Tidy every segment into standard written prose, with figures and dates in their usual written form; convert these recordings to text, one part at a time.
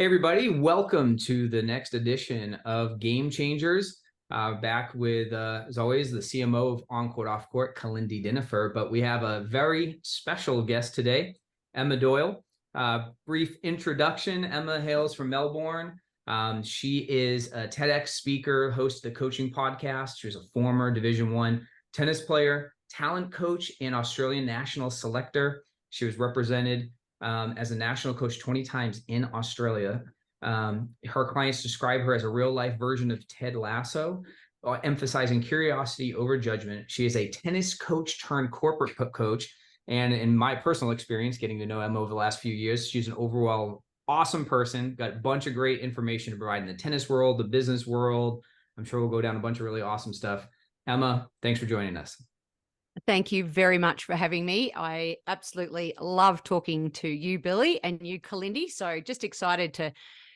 Hey, everybody. Welcome to the next edition of Game Changers. Back with, as always, the CMO of On-Court, Off-Court, Kalindi Dinoffer. But we have a very special guest today, Emma Doyle. Brief introduction. Emma hails from Melbourne. She is a TEDx speaker, host of the coaching podcast. She was a former Division I tennis player, talent coach, and Australian national selector. She was represented as a national coach 20 times in Australia. Her clients describe her as a real-life version of Ted Lasso, emphasizing curiosity over judgment. She is a tennis coach turned corporate coach. And in my personal experience, getting to know Emma over the last few years, she's an overall awesome person, got a bunch of great information to provide in the tennis world, the business world. I'm sure we'll go down a bunch of really awesome stuff. Emma, thanks for joining us. Thank you very much for having me. I absolutely love talking to you, Billy, and you, Kalindi. So just excited to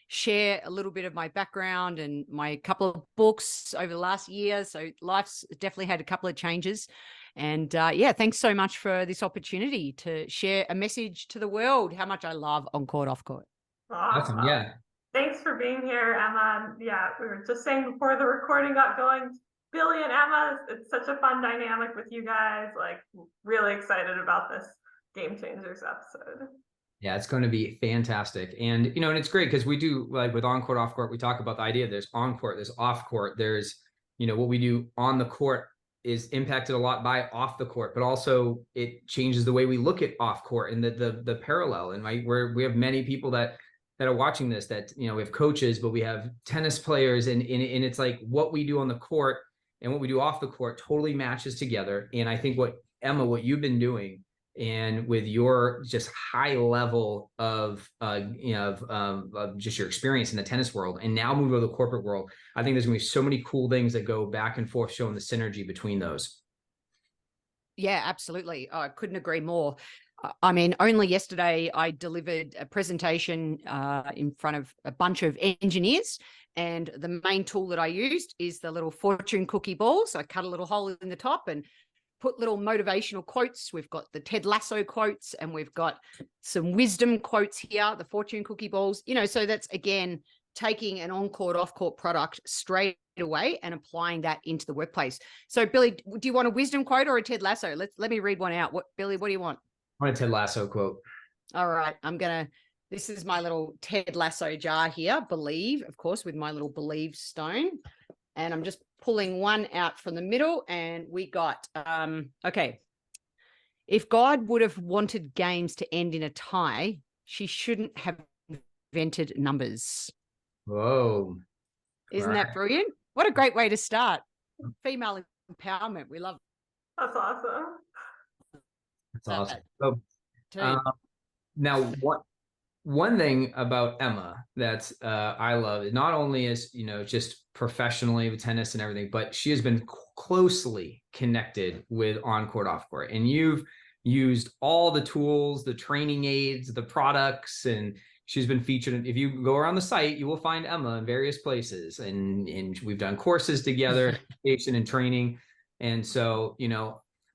share a little bit of my background and my couple of books over the last year. So life's definitely had a couple of changes. And yeah, thanks so much for this opportunity to share a message to the world, how much I love on-court, off-court. Awesome. Yeah. Thanks for being here, Emma. Yeah, we were just saying before the recording got going, Billy and Emma, it's such a fun dynamic with you guys. Like, really excited about this Game Changers episode. Yeah, it's going to be fantastic. And, and it's great because we do, like with on-court, off-court, we talk about the idea there's on-court, there's off-court, there's, what we do on the court is impacted a lot by off the court, but also it changes the way we look at off-court and the parallel. And we have many people that are watching this that, we have coaches, but we have tennis players and it's like what we do on the court and what we do off the court totally matches together. And I think what you've been doing and with your just high level of just your experience in the tennis world and now move to the corporate world, I think there's gonna be so many cool things that go back and forth showing the synergy between those. Yeah, absolutely. I couldn't agree more. I mean, only yesterday I delivered a presentation in front of a bunch of engineers, and the main tool that I used is the little fortune cookie balls. I cut a little hole in the top and put little motivational quotes. We've got the Ted Lasso quotes and we've got some wisdom quotes here, the fortune cookie balls, so that's, again, taking an on-court, off-court product straight away and applying that into the workplace. So, Billy, do you want a wisdom quote or a Ted Lasso? Let me read one out. Billy, what do you want? I want a Ted Lasso quote. All right. This is my little Ted Lasso jar here, believe, of course, with my little believe stone. And I'm just pulling one out from the middle, and we got, okay. If God would have wanted games to end in a tie, she shouldn't have invented numbers. Whoa. Isn't that brilliant? What a great way to start. Female empowerment. We love it. That's awesome. That's awesome. So, now, one thing about Emma that I love is not only is, just professionally with tennis and everything, but she has been closely connected with on-court, off-court. And you've used all the tools, the training aids, the products, and she's been featured. If you go around the site, you will find Emma in various places. And we've done courses together, education and training. And so,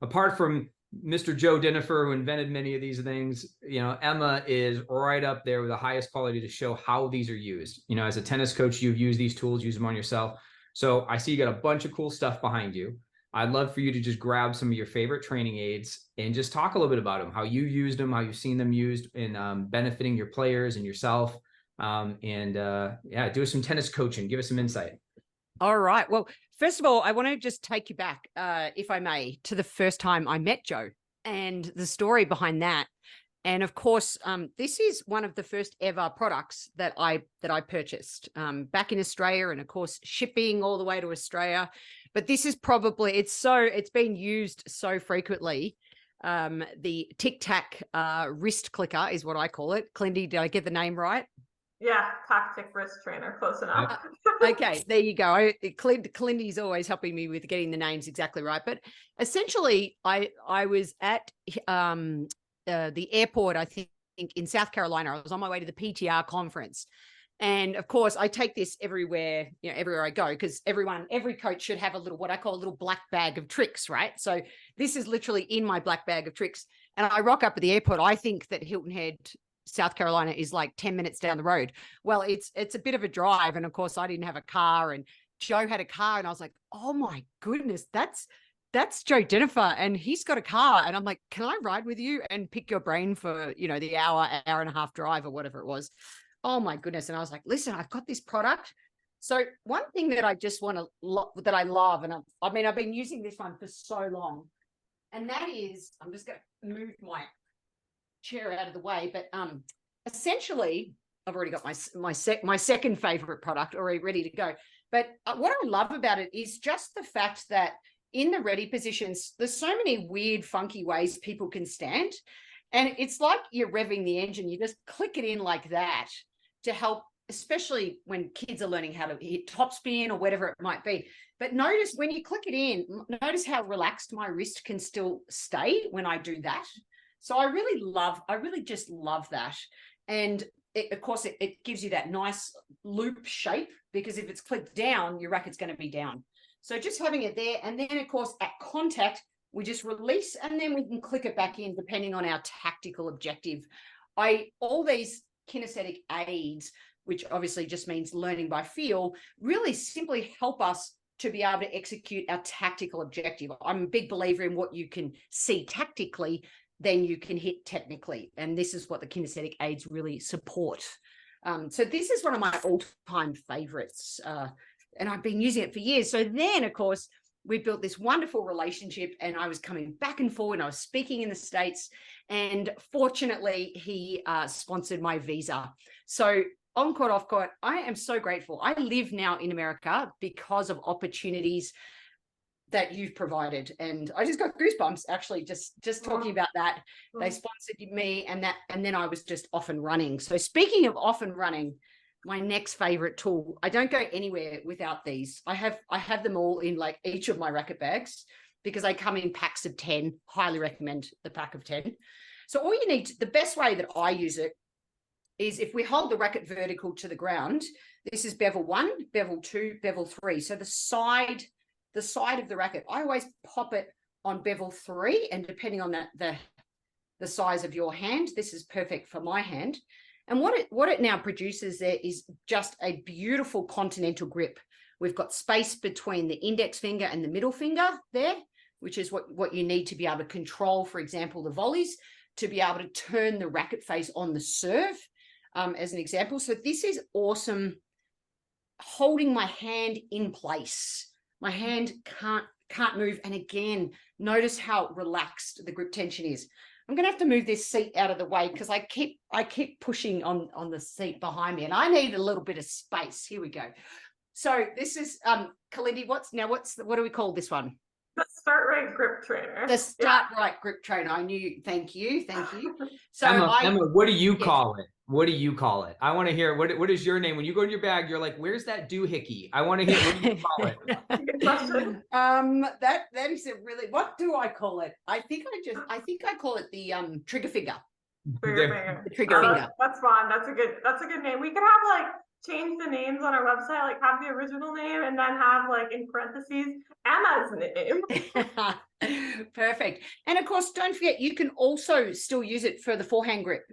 apart from Mr. Joe Dinoffer, who invented many of these things, Emma is right up there with the highest quality to show how these are used. As a tennis coach, you've used these tools, use them on yourself. So I see you got a bunch of cool stuff behind you. I'd love for you to just grab some of your favorite training aids and just talk a little bit about them, how you used them, how you've seen them used in benefiting your players and yourself. Do some tennis coaching. Give us some insight. All right. Well, first of all, I want to just take you back, if I may, to the first time I met Joe and the story behind that. And of course, this is one of the first ever products that I purchased back in Australia, and of course, shipping all the way to Australia. But this is probably, it's been used so frequently. The Tic Tac wrist clicker is what I call it. Kalindi, did I get the name right? Yeah, tactic wrist trainer, close enough. Okay, there you go. Kalindi's always helping me with getting the names exactly right. But essentially, I was at the airport, I think in South Carolina. I was on my way to the PTR conference. And of course, I take this everywhere, everywhere I go, because every coach should have what I call a little black bag of tricks, right? So this is literally in my black bag of tricks. And I rock up at the airport. I think that Hilton Head South Carolina is like 10 minutes down the road. Well, it's a bit of a drive. And of course I didn't have a car and Joe had a car and I was like, oh my goodness, that's Joe Dinoffer and he's got a car. And I'm like, can I ride with you and pick your brain for, you know, the hour and a half drive or whatever it was? Oh my goodness. And I was like, listen, I've got this product. So one thing that I just want to, that I love, and I've been using this one for so long, and that is, I'm just going to move my chair out of the way, but essentially, I've already got my second favorite product already ready to go. But what I love about it is just the fact that in the ready positions, there's so many weird, funky ways people can stand. And it's like you're revving the engine. You just click it in like that to help, especially when kids are learning how to hit topspin or whatever it might be. But notice when you click it in, notice how relaxed my wrist can still stay when I do that. So I really just love that. And of course, it gives you that nice loop shape, because if it's clicked down, your racket's going to be down. So just having it there. And then, of course, at contact, we just release and then we can click it back in depending on our tactical objective. All these kinesthetic aids, which obviously just means learning by feel, really simply help us to be able to execute our tactical objective. I'm a big believer in what you can see tactically, then you can hit technically. And this is what the kinesthetic aids really support. So this is one of my all-time favorites. And I've been using it for years. So then, of course, we built this wonderful relationship and I was coming back and forth and I was speaking in the States. And fortunately, he sponsored my visa. So on court, off court, I am so grateful. I live now in America because of opportunities that you've provided. And I just got goosebumps actually just talking about that. They sponsored me and then I was just off and running. So speaking of off and running, my next favorite tool, I don't go anywhere without these. I have them all in like each of my racket bags because they come in packs of 10. Highly recommend the pack of 10. So all you need, the best way that I use it is if we hold the racket vertical to the ground, this is bevel 1, bevel 2, bevel 3. So the side of the racket, I always pop it on bevel 3, and depending on the size of your hand, this is perfect for my hand. And what it now produces there is just a beautiful continental grip. We've got space between the index finger and the middle finger there, which is what you need to be able to control, for example, the volleys, to be able to turn the racket face on the serve, as an example. So this is awesome, holding my hand in place. My hand can't move. And again, notice how relaxed the grip tension is. I'm going to have to move this seat out of the way because I keep pushing on the seat behind me and I need a little bit of space. Here we go. So this is Kalindi, what do we call this one? The Start Right Grip Trainer. The Start Right Grip Trainer. I knew. Thank you. So Emma, what do you call it? What do you call it? I want to hear what is your name? When you go in your bag, you're like, where's that doohickey? I want to hear what do you call it. Good question. That is a really, what do I call it? I think I call it the trigger finger. The trigger finger. That's fun. That's a good name. We could have like change the names on our website, like have the original name and then have like in parentheses Emma's name. Perfect. And of course, don't forget, you can also still use it for the forehand grip.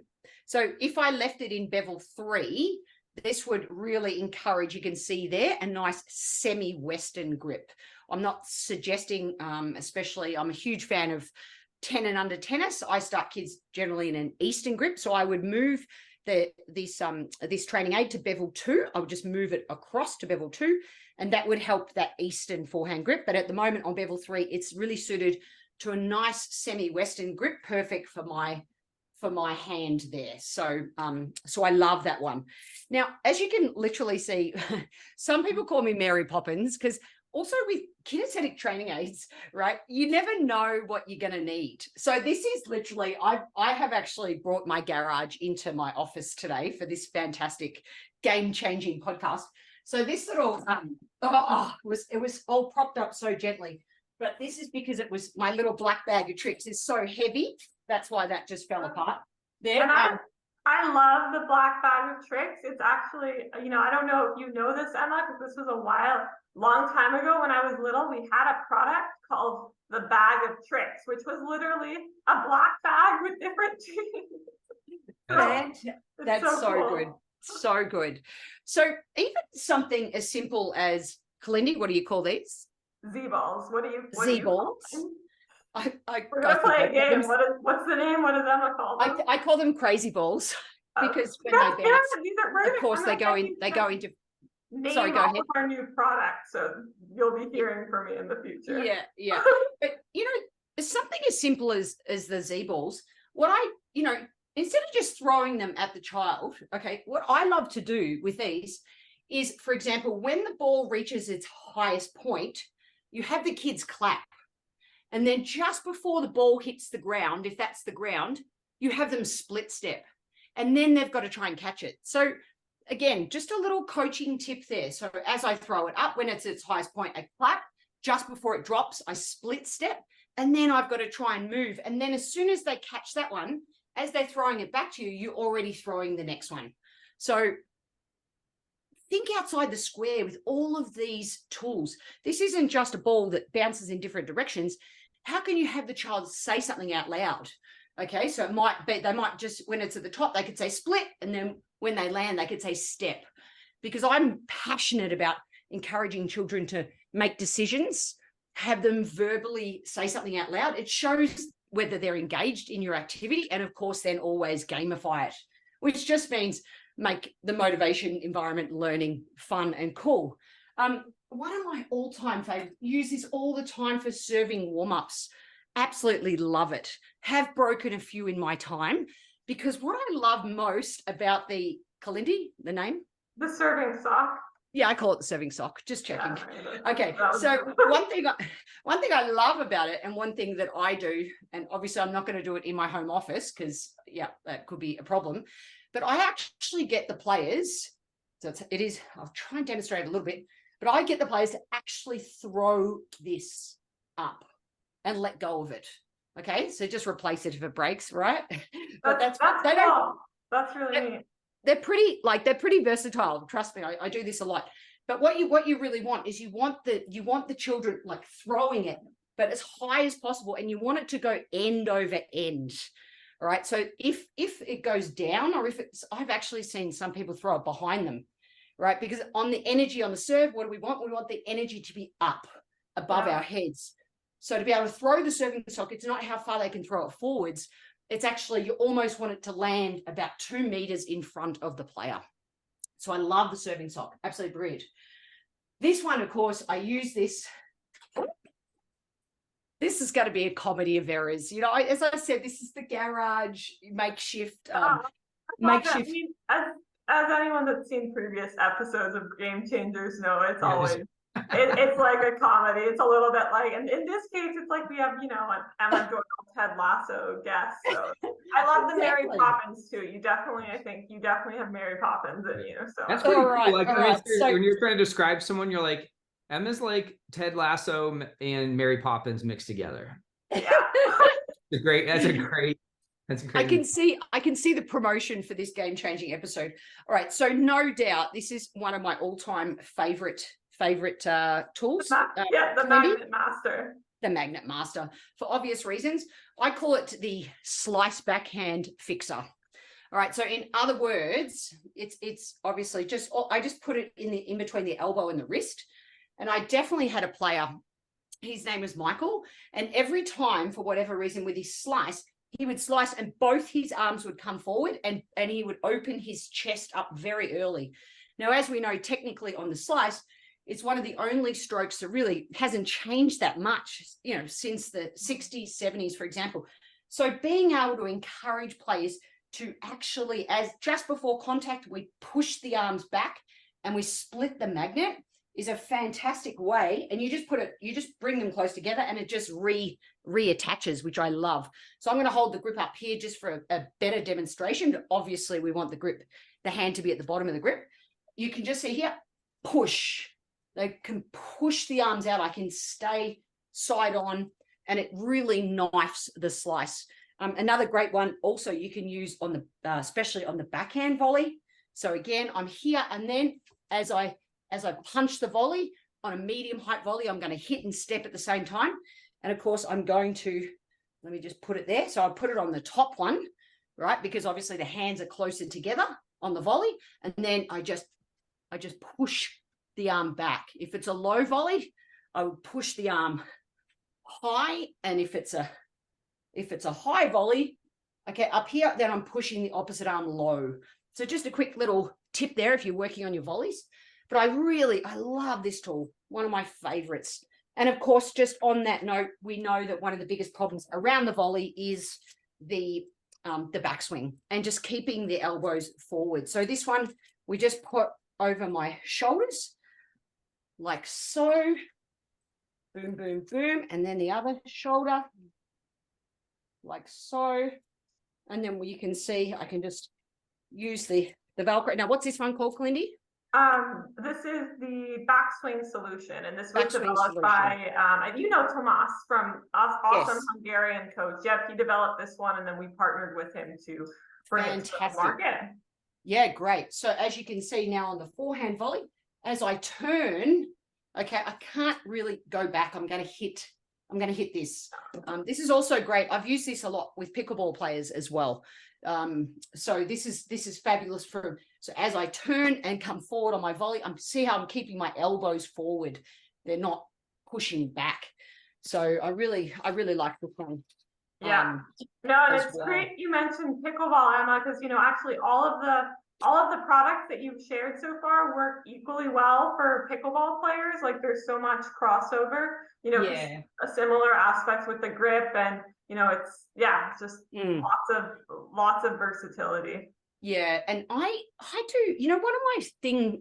So if I left it in bevel 3, this would really encourage, you can see there, a nice semi-Western grip. I'm not suggesting, especially, I'm a huge fan of 10 and under tennis. I start kids generally in an Eastern grip. So I would move this training aid to bevel 2. I would just move it across to bevel 2, and that would help that Eastern forehand grip. But at the moment on bevel 3, it's really suited to a nice semi-Western grip, perfect for my hand there. So I love that one. Now, as you can literally see, some people call me Mary Poppins because also with kinesthetic training aids, right, you never know what you're going to need. So this is literally, I have actually brought my garage into my office today for this fantastic game-changing podcast. So this little, it was all propped up so gently, but this is because it was my little black bag of tricks is so heavy. That's why that just fell apart. There. And I love the black bag of tricks. It's actually, I don't know if you know this, Emma, because this was a long time ago when I was little. We had a product called the bag of tricks, which was literally a black bag with different That's- That's It's so cool. good. So good. So even something as simple as, Kalindi, what do you call these? Z-balls. What do you Z-balls. call them? We're I gonna think play I a call game. them, What's the name? What does Emma call them? I call them crazy balls because when yeah, they bounce, these are, we're of course they go in. They go into. name Sorry, go all ahead. of our new products, so you'll be hearing from me in the future. Yeah. But it's something as simple as the Z balls. What instead of just throwing them at the child, okay, what I love to do with these is, for example, when the ball reaches its highest point, you have the kids clap. And then just before the ball hits the ground, if that's the ground, you have them split step. And then they've got to try and catch it. So again, just a little coaching tip there. So as I throw it up, when it's its highest point, I clap. Just before it drops, I split step. And then I've got to try and move. And then as soon as they catch that one, as they're throwing it back to you, you're already throwing the next one. So think outside the square with all of these tools. This isn't just a ball that bounces in different directions. How can you have the child say something out loud? Okay, so it might be, they might just, when it's at the top, they could say split. And then when they land, they could say step. Because I'm passionate about encouraging children to make decisions, have them verbally say something out loud. It shows whether they're engaged in your activity, and of course then always gamify it, which just means make the motivation environment learning fun and cool. One of my all-time favorites, use this all the time for serving warm-ups. Absolutely love it. Have broken a few in my time, because what I love most about the Kalindi, the name? The serving sock. Yeah, I call it the serving sock, just checking. Yeah, Okay, so one thing I love about it, and one thing that I do, and obviously I'm not going to do it in my home office because, yeah, that could be a problem, but I actually get the players, so I'll try and demonstrate a little bit, but I get the players to actually throw this up and let go of it. Okay, so just replace it if it breaks, right? But that's they cool. don't. That's really neat. They're pretty versatile. Trust me, I do this a lot. But what you really want is you want the children like throwing it, but as high as possible, and you want it to go end over end. All right. So if it goes down, or if it's, I've actually seen some people throw it behind them, right? Because on the energy on the serve, what do we want? We want the energy to be up above our heads. So to be able to throw the serving sock, it's not how far they can throw it forwards. It's actually, you almost want it to land about 2 meters in front of the player. So I love the serving sock. Absolutely brilliant. This one, of course, I use this. This is going to be a comedy of errors. You know, as I said, this is the garage makeshift. Makeshift. I mean, as anyone that's seen previous episodes of Game Changers know, it's always it's like a comedy. It's a little bit like, and in this case, it's like we have, an Emma Doyle, Ted Lasso guest. So I love the Mary Poppins too. I think you definitely have Mary Poppins in you. So that's pretty cool. Like So, when you're trying to describe someone, you're like, Emma's like Ted Lasso and Mary Poppins mixed together. Yeah. That's a great. I can see the promotion for this game-changing episode. All right, so no doubt this is one of my all-time favorite tools. The Magnet Master. The Magnet Master, for obvious reasons. I call it the slice backhand fixer. All right, so in other words, it's obviously I just put it in between the elbow and the wrist. And I definitely had a player, his name was Michael, and every time, for whatever reason, with his slice, he would slice and both his arms would come forward, and he would open his chest up very early. Now, as we know, technically on the slice, it's one of the only strokes that really hasn't changed that much, since the 60s, 70s, for example. So being able to encourage players to actually, as just before contact, we push the arms back and we split the magnet is a fantastic way. And you just bring them close together and it just reattaches, which I love. So I'm going to hold the grip up here just for a better demonstration. Obviously, we want the hand to be at the bottom of the grip. You can just see here, push. They can push the arms out. I can stay side on, and it really knifes the slice. Another great one also you can use on the, especially on the backhand volley. So again, I'm here, and then as I punch the volley on a medium height volley, I'm going to hit and step at the same time. And of course, I'm going to, let me just put it there. So I put it on the top one, right? Because obviously the hands are closer together on the volley. And then I just push the arm back. If it's a low volley, I would push the arm high. And if it's a high volley, okay, up here, then I'm pushing the opposite arm low. So just a quick little tip there if you're working on your volleys. But I love this tool, one of my favorites. And of course, just on that note, we know that one of the biggest problems around the volley is the backswing and just keeping the elbows forward. So this one, we just put over my shoulders like so. Boom, boom, boom. And then the other shoulder like so. And then you can see I can just use the Velcro. Now, what's this one called, Kalindi? This is the backswing solution, and this was Backswing developed solution. by, and you know Tomas from awesome Yes. Hungarian coach. Yep, he developed this one, and then we partnered with him to bring it to the market. Yeah, great. So as you can see now on the forehand volley, as I turn, okay, I can't really go back. I'm going to hit this. This is also great. I've used this a lot with pickleball players as well. So this is fabulous so as I turn and come forward on my volley, see how I'm keeping my elbows forward. They're not pushing back. So I really like this one. Yeah. No, and it's great you mentioned pickleball, Emma, because actually all of the products that you've shared so far work equally well for pickleball players. Like there's so much crossover, Yeah. a similar aspects with the grip, and it's just lots of versatility. Yeah, and I do,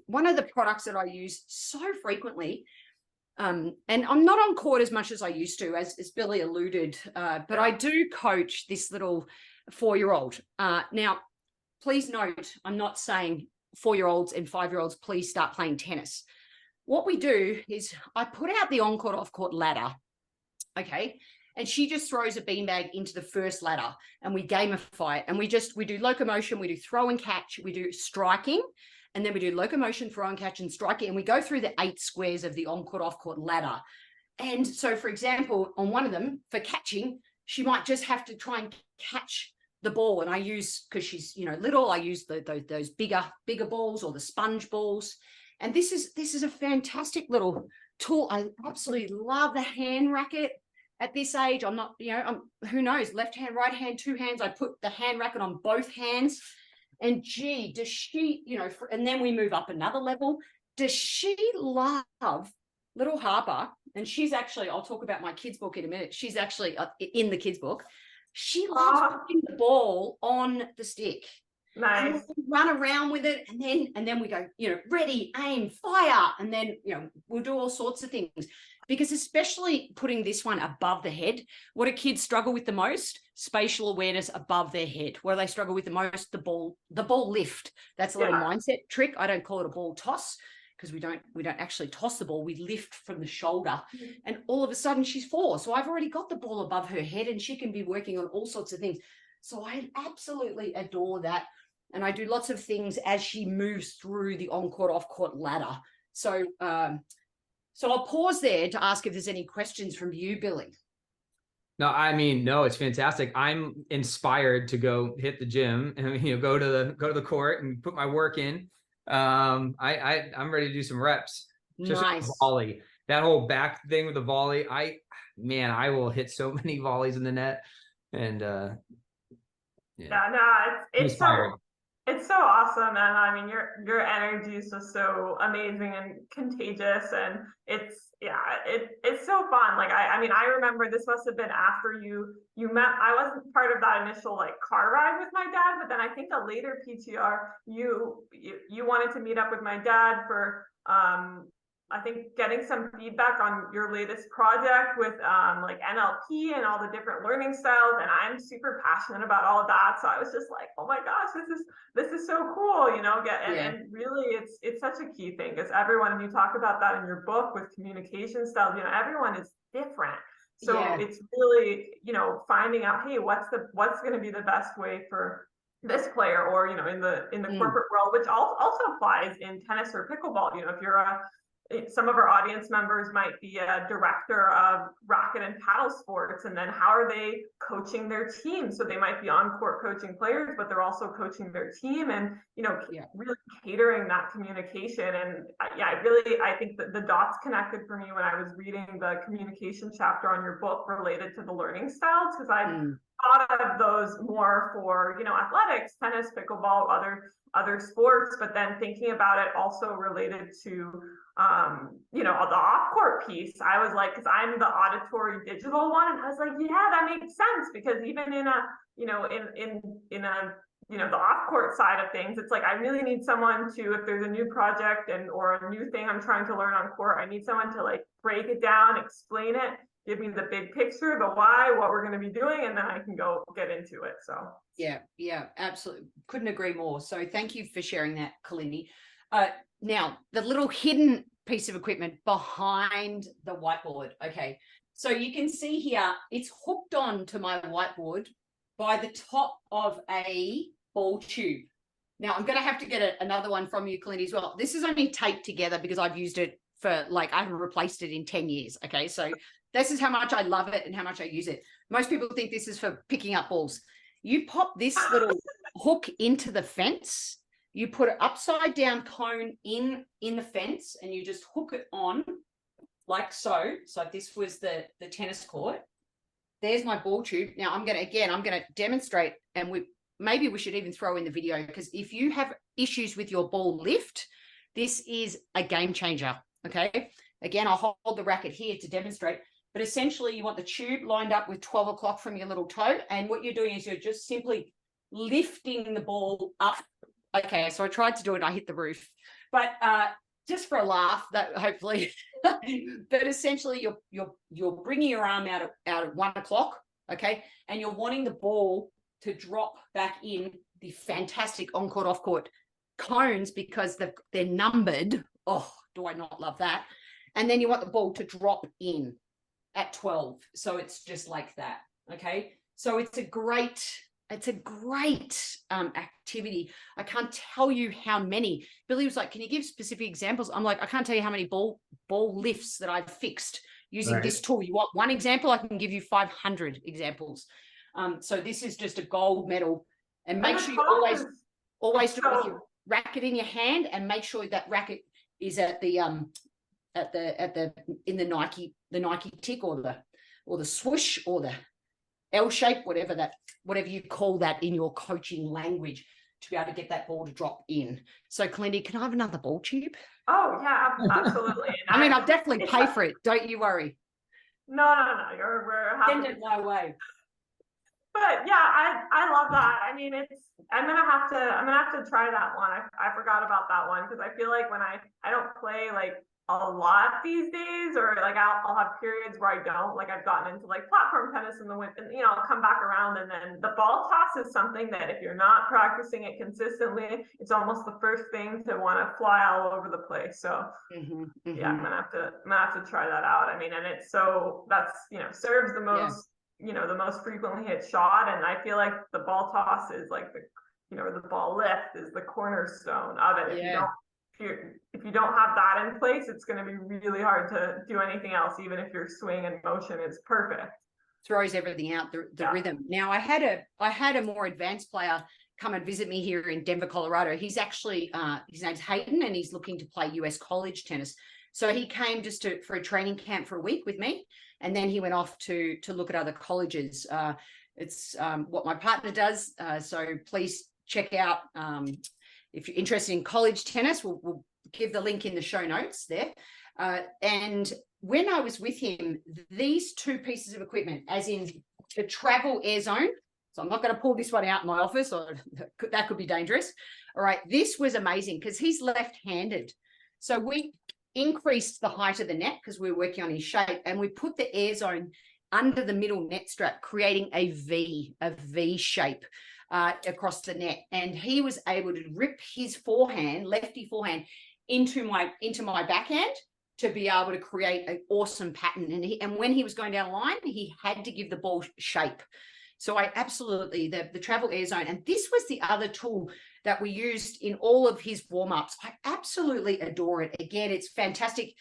one of the products that I use so frequently, and I'm not on court as much as I used to, as Billy alluded, but I do coach this little 4-year-old. Now, please note, I'm not saying 4-year-olds and 5-year-olds, please start playing tennis. What we do is I put out the on-court, off-court ladder, okay? And she just throws a beanbag into the first ladder and we gamify it. And we do locomotion, we do throw and catch, we do striking, and then we do locomotion, throw and catch and striking. And we go through the 8 squares of the on-court, off-court ladder. And so, for example, on one of them for catching, she might just have to try and catch the ball. And I use, because she's, little, I use those bigger balls or the sponge balls. And this is a fantastic little tool. I absolutely love the hand racket. At this age, I'm not, who knows, left hand, right hand, 2 hands. I put the hand racket on both hands. And gee, does she, and then we move up another level. Does she love little Harper? And she's actually, I'll talk about my kids' book in a minute. She's actually in the kids' book. She loves putting the ball on the stick. Nice. Run around with it, and then we go, ready, aim, fire, and then we'll do all sorts of things. Because especially putting this one above the head, what do kids struggle with the most? Spatial awareness above their head. What do they struggle with the most? The ball lift. That's a little mindset trick. I don't call it a ball toss because we don't actually toss the ball. We lift from the shoulder, and all of a sudden she's 4. So I've already got the ball above her head, and she can be working on all sorts of things. So I absolutely adore that. And I do lots of things as she moves through the on-court, off-court ladder. So I'll pause there to ask if there's any questions from you, Billy. No, it's fantastic. I'm inspired to go hit the gym and go to the court and put my work in. I'm ready to do some reps. Just nice. Volley. That whole back thing with the volley. I will hit so many volleys in the net. And it's so awesome, and I mean your energy is just so amazing and contagious, and it's so fun. Like I remember this must have been after you met. I wasn't part of that initial car ride with my dad, but then I think a later PTR you wanted to meet up with my dad for I think getting some feedback on your latest project with NLP and all the different learning styles, and I'm super passionate about all of that. So I was just like, oh my gosh, this is so cool, and really it's such a key thing, because everyone, and you talk about that in your book with communication styles, everyone is different. So it's really, finding out, hey, what's going to be the best way for this player, or in the corporate world, which also applies in tennis or pickleball. If you're some of our audience members might be a director of racket and paddle sports, and then how are they coaching their team? So they might be on court coaching players, but they're also coaching their team, and really catering that communication. And I think that the dots connected for me when I was reading the communication chapter on your book related to the learning styles, because I thought of those more for athletics, tennis, pickleball, other sports, but then thinking about it also related to the off-court piece. I was like, because I'm the auditory digital one, and I was like, yeah, that makes sense, because even in a in a the off-court side of things, it's like I really need someone to, if there's a new project or a new thing I'm trying to learn on court, I need someone to like break it down, explain it, give me the big picture, the why, what we're going to be doing, and then I can go get into it. So yeah, absolutely, couldn't agree more. So thank you for sharing that, Kalindi. Now the little hidden piece of equipment behind the whiteboard. Okay, so you can see here it's hooked on to my whiteboard by the top of a ball tube. Now I'm going to have to get another one from you, Kalindi, as well. This is only taped together because I've used it for I haven't replaced it in 10 years. Okay, so this is how much I love it and how much I use it. Most people think this is for picking up balls. You pop this little hook into the fence, you put an upside down cone in the fence, and you just hook it on like so. So this was the tennis court. There's my ball tube. Now I'm going to demonstrate, and maybe we should even throw in the video, because if you have issues with your ball lift, this is a game changer. Okay. Again, I'll hold the racket here to demonstrate, but essentially you want the tube lined up with 12 o'clock from your little toe. And what you're doing is you're just simply lifting the ball up. Okay. So I tried to do it. I hit the roof, but, just for a laugh, that hopefully, but essentially you're bringing your arm out at 1 o'clock. Okay. And you're wanting the ball to drop back in the fantastic on-court, off-court cones, because they're numbered. Oh, do I not love that? And then you want the ball to drop in at 12. So it's just like that. Okay. So it's a great activity. I can't tell you how many. Billy was like, can you give specific examples? I'm like, I can't tell you how many ball lifts that I've fixed using this tool. You want one example? I can give you 500 examples. So this is just a gold medal. And make sure you always do it with your racket in your hand, and make sure that racket is at the in the Nike tick, or the swoosh, or the L shape, whatever you call that in your coaching language, to be able to get that ball to drop in. So Kalindi, can I have another ball tube? Oh yeah, absolutely. I mean, I'll definitely pay for it. Don't you worry. No. We're happy. Send it my way. But yeah, I love that. I mean, I'm gonna have to try that one. I forgot about that one, because I feel like when I don't play like a lot these days, or like I'll have periods where I don't, like I've gotten into like platform tennis in the winter, and I'll come back around, and then the ball toss is something that if you're not practicing it consistently, it's almost the first thing to want to fly all over the place. So yeah, I'm gonna have to try that out. I mean, and it's that's serves the most the most frequently hit shot, and I feel like the ball toss is like the ball lift is the cornerstone of it. If you don't have that in place, it's going to be really hard to do anything else, even if your swing and motion is perfect. Throws everything out, the rhythm. Now I had a more advanced player come and visit me here in Denver, Colorado. He's actually his name's Hayden, and he's looking to play US college tennis. So he came just for a training camp for a week with me, and then he went off to look at other colleges. It's what my partner does. So please check out. If you're interested in college tennis, we'll give the link in the show notes there. And when I was with him, these two pieces of equipment, as in the travel air zone, so I'm not going to pull this one out in my office, or that could be dangerous. All right, this was amazing because he's left-handed. So we increased the height of the net because we were working on his shape, and we put the air zone under the middle net strap, creating a V shape across the net. And he was able to rip his lefty forehand into my backhand to be able to create an awesome pattern. And when he was going down the line, he had to give the ball shape. So I absolutely, the travel air zone. And this was the other tool that we used in all of his warm-ups. I absolutely adore it. Again, it's fantastic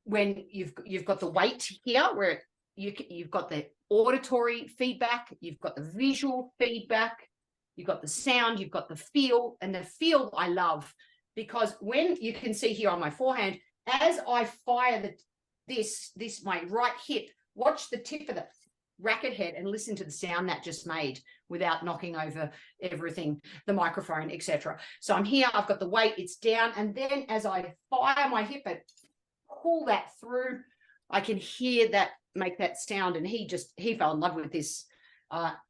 when you've got the weight here where you've got the auditory feedback, you've got the visual feedback, you've got the sound, you've got the feel. And the feel I love, because when you can see here on my forehand, as I fire this my right hip, watch the tip of the racket head and listen to the sound that just made without knocking over everything, the microphone, etc. So I'm here, I've got the weight, it's down, and then as I fire my hip and pull that through, I can hear that make that sound. And he fell in love with this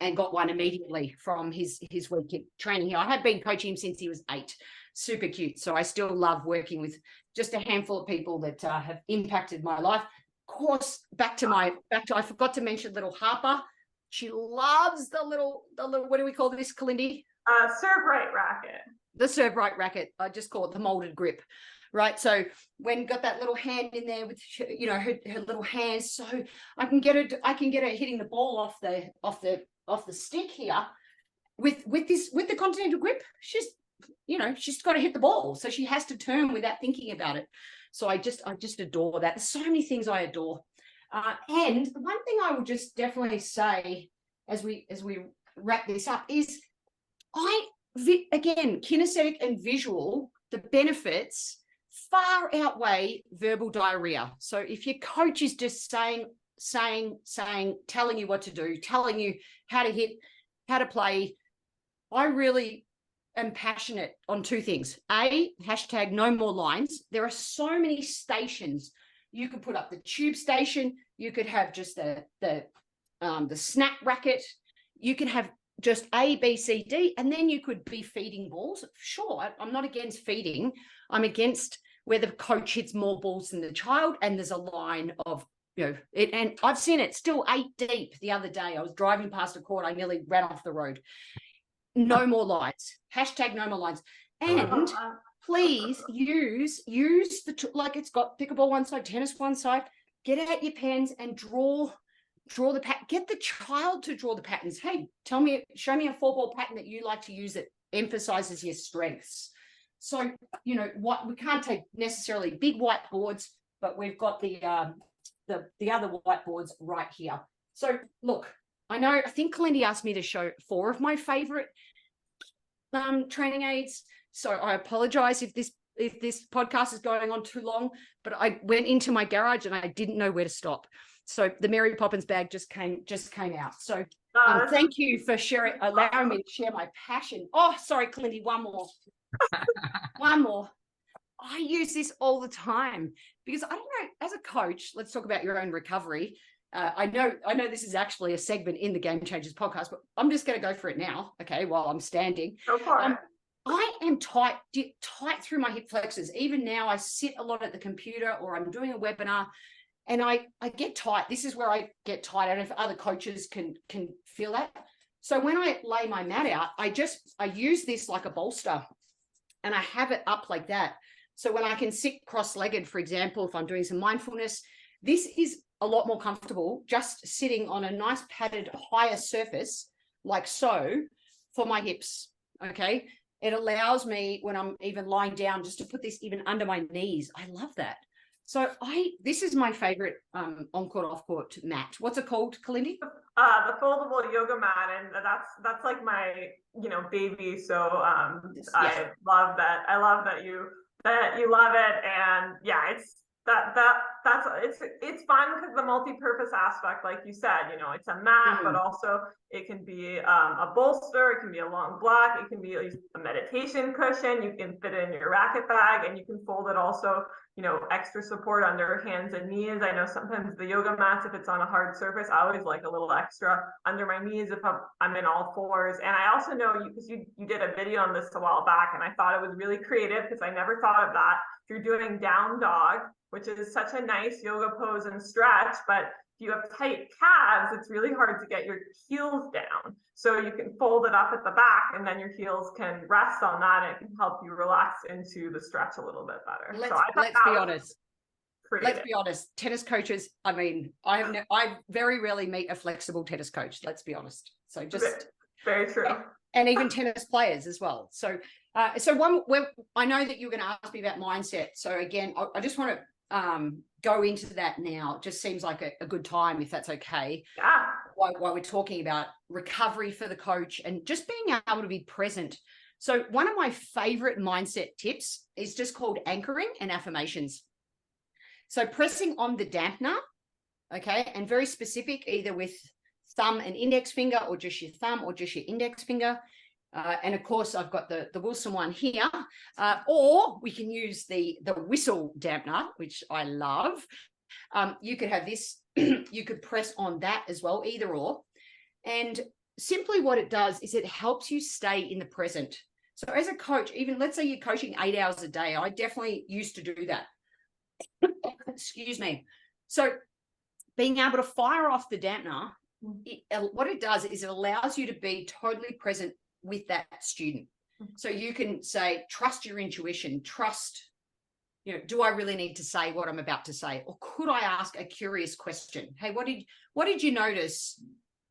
and got one immediately from his week training here. I have been coaching him since he was 8. Super cute. So I still love working with just a handful of people that have impacted my life. Of course, back to I forgot to mention little Harper. She loves the little, what do we call this, Kalindi? Serve right racket. The serve right racket. I just call it the molded grip. Right. So when got that little hand in there with, you know, her little hands, so I can get her hitting the ball off the stick here with the continental grip. She's got to hit the ball. So she has to turn without thinking about it. So I just adore that. There's so many things I adore. And the one thing I will just definitely say as we wrap this up is again, kinesthetic and visual, the benefits far outweigh verbal diarrhea. So if your coach is just saying, telling you what to do, telling you how to hit, how to play, I really am passionate on 2 things. Hashtag no more lines. There are so many stations. You could put up the tube station. You could have just the snap racket. You can have just A, B, C, D, and then you could be feeding balls. Sure, I'm not against feeding. I'm against where the coach hits more balls than the child, and there's a line of, it. And I've seen it still 8 deep the other day. I was driving past a court. I nearly ran off the road. No more lines. Hashtag no more lines. And please use like it's got pickleball one side, tennis one side. Get out your pens and draw the pattern. Get the child to draw the patterns. Hey, show me a 4-ball pattern that you like to use that emphasizes your strengths. So, what we can't take necessarily big whiteboards, but we've got the other whiteboards right here. So look, I think Kalindi asked me to show 4 of my favorite training aids. So I apologize if this podcast is going on too long, but I went into my garage and I didn't know where to stop. So the Mary Poppins bag just came out. So thank you for allowing me to share my passion. Oh, sorry, Kalindi, one more. One more. I use this all the time because I don't know, as a coach, let's talk about your own recovery. I know this is actually a segment in the GameChangers podcast, but I'm just going to go for it now. Okay. While I'm standing, go for it. I am tight through my hip flexors. Even now I sit a lot at the computer or I'm doing a webinar and I get tight. This is where I get tight. I don't know if other coaches can feel that. So when I lay my mat out, I use this like a bolster and I have it up like that. So when I can sit cross-legged, for example, if I'm doing some mindfulness, this is a lot more comfortable just sitting on a nice padded higher surface like so for my hips. Okay. It allows me when I'm even lying down just to put this even under my knees. I love that. So this is my favorite on-court, off-court mat. What's it called, Kalindi? The foldable yoga mat, and that's like my baby. So Yes. I love that. I love that you love it, and yeah, it's fun because the multi-purpose aspect, like you said, it's a mat, but also it can be a bolster, it can be a long block, it can be a meditation cushion, you can fit it in your racket bag, and you can fold it also, extra support under hands and knees. I know sometimes the yoga mats, if it's on a hard surface, I always like a little extra under my knees if I'm in all fours. And I also know because you did a video on this a while back, and I thought it was really creative because I never thought of that. If you're doing down dog, which is such a nice yoga pose and stretch, but if you have tight calves, it's really hard to get your heels down. So you can fold it up at the back and then your heels can rest on that and it can help you relax into the stretch a little bit better. Let's be honest. Let's be honest. Tennis coaches, I mean, I very rarely meet a flexible tennis coach. Let's be honest. So just very true. And even tennis players as well. So, I know that you're going to ask me about mindset. So again, I just want to go into that now. It just seems like a good time, if that's okay. Yeah. While we're talking about recovery for the coach and just being able to be present. So one of my favorite mindset tips is just called anchoring and affirmations. So pressing on the dampener, okay, and very specific, either with thumb and index finger, or just your thumb, or just your index finger. And of course, I've got the Wilson one here, or we can use the whistle dampener, which I love. You could have this, you could press on that as well, either or. And simply what it does is it helps you stay in the present. So as a coach, even let's say you're coaching 8 hours a day, I definitely used to do that. Excuse me. So being able to fire off the dampener, what it does is it allows you to be totally present with that student. So you can say, trust your intuition, trust, do I really need to say what I'm about to say? Or could I ask a curious question? Hey, what did you notice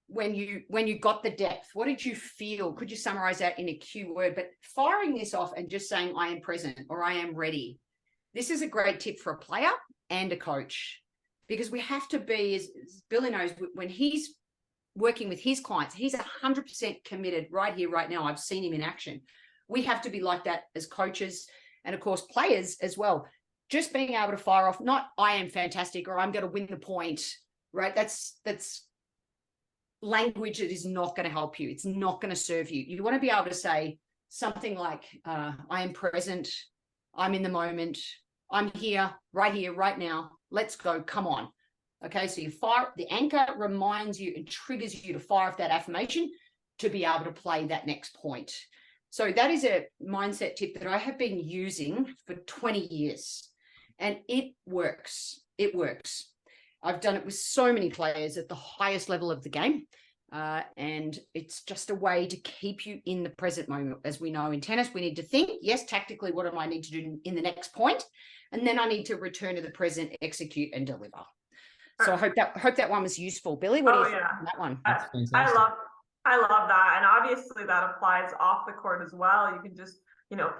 when you got the depth? What did you feel? Could you summarize that in a keyword? But firing this off and just saying, I am present, or I am ready. This is a great tip for a player and a coach, because we have to be, as Billy knows, when he's working with his clients, he's 100% committed right here, right now. I've seen him in action. We have to be like that as coaches, and of course players as well. Just being able to fire off, not I am fantastic or I'm going to win the point, right? That's language that is not going to help you. It's not going to serve you. You want to be able to say something like, I am present, I'm in the moment, I'm here, right now. Let's go. Come on. Okay. So you fire, the anchor reminds you and triggers you to fire off that affirmation to be able to play that next point. So that is a mindset tip that I have been using for 20 years, and it works. It works. I've done it with so many players at the highest level of the game. And it's just a way to keep you in the present moment. As we know in tennis, we need to think, yes, tactically, what do I need to do in the next point? And then I need to return to the present, execute, and deliver. So I hope that one was useful. Billy, what do you think on that one? I love that. And obviously that applies off the court as well. You can just,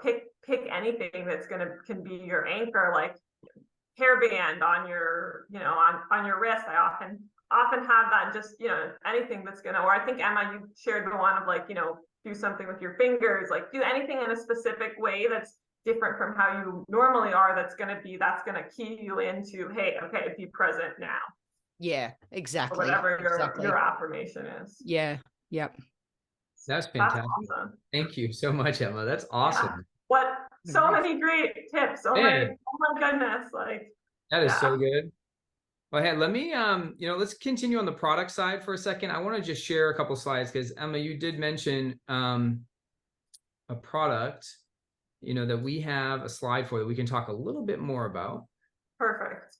pick anything that's can be your anchor, like hairband on your, on your wrist. I often have that, just, anything that's or I think Emma, you shared the one of like, do something with your fingers, like do anything in a specific way that's different from how you normally are. That's going to key you into, hey, okay, be present now. Yeah, exactly. Or whatever your affirmation is. Yeah. Yep. That's fantastic. That's awesome. Thank you so much, Emma. That's awesome. Yeah. So many great tips. Oh my goodness. Like that is so good. Well, hey, let me let's continue on the product side for a second. I want to just share a couple slides because Emma, you did mention a product, that we have a slide for that we can talk a little bit more about. Perfect.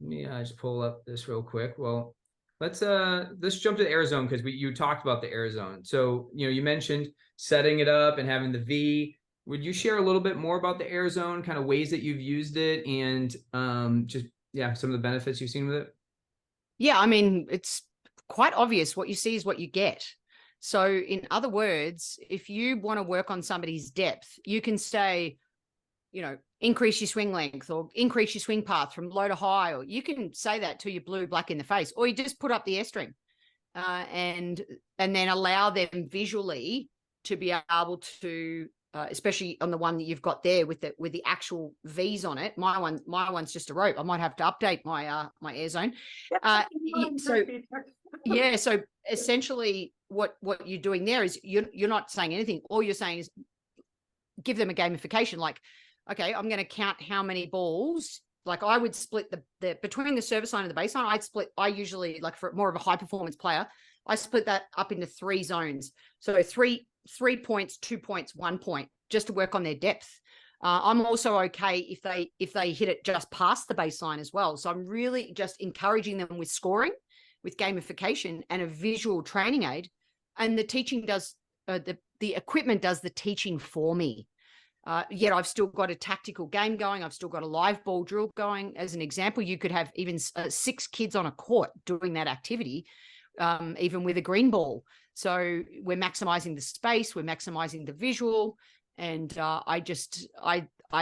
Let me just pull up this real quick. Well, let's jump to the air zone, because you talked about the air zone. So, you mentioned setting it up and having the V. Would you share a little bit more about the air zone, kind of ways that you've used it, and some of the benefits you've seen with it? Yeah, I mean, it's quite obvious. What you see is what you get. So in other words, if you want to work on somebody's depth, you can say, increase your swing length or increase your swing path from low to high, or you can say that till you're blue black in the face, or you just put up the airstream and then allow them visually to be able to, especially on the one that you've got there with the actual V's on it. My one's just a rope. I might have to update my air zone. So essentially what you're doing there is you're not saying anything. All you're saying is give them a gamification, like, okay, I'm going to count how many balls. Like I would split the between the service line and the baseline. I usually, like for more of a high performance player, I split that up into 3 zones. So 3 points, 2 points, 1 point, just to work on their depth. I'm also okay if they hit it just past the baseline as well. So I'm really just encouraging them with scoring, with gamification, and a visual training aid. And the teaching does the equipment does the teaching for me. Yet I've still got a tactical game going. I've still got a live ball drill going. As an example, you could have even 6 kids on a court doing that activity, even with a green ball. So we're maximizing the space, we're maximizing the visual, and I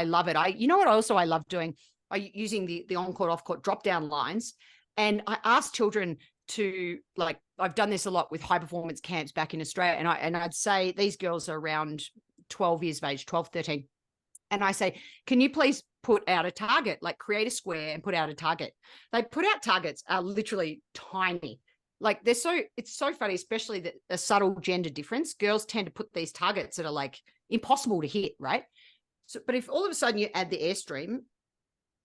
love it. You know what also I love doing? Using the on-court, off-court drop-down lines. And I ask children to, like, I've done this a lot with high performance camps back in Australia. And I'd say these girls are around 12 years of age, 12, 13. And I say, can you please put out a target, like create a square and put out a target. They put out targets are literally tiny. Like it's so funny, especially that a subtle gender difference. Girls tend to put these targets that are like impossible to hit, right? So, but if all of a sudden you add the Airstream,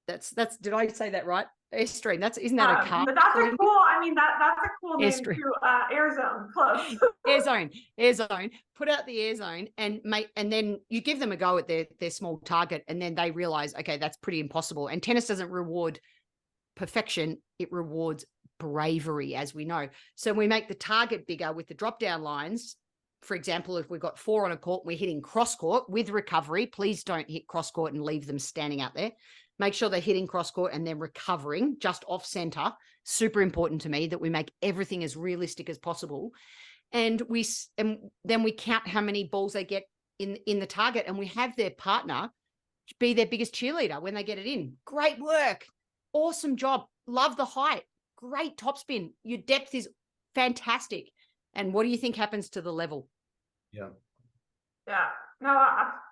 that's did I say that right? Airstream. Isn't that a car? But that's a cool. I mean, that's a cool name Airstream. too. Airzone, close. Airzone. Put out the Airzone and then you give them a go at their small target, and then they realize, okay, that's pretty impossible. And tennis doesn't reward perfection; it rewards bravery, as we know. So we make the target bigger with the drop down lines. For example, if we've got 4 on a court, we're hitting cross court with recovery. Please don't hit cross court and leave them standing out there. Make sure they're hitting cross court and they're recovering just off center. Super important to me that we make everything as realistic as possible. And then we count how many balls they get in the target, and we have their partner be their biggest cheerleader when they get it in. Great work. Awesome job. Love the height. Great topspin. Your depth is fantastic. And what do you think happens to the level? Yeah. No,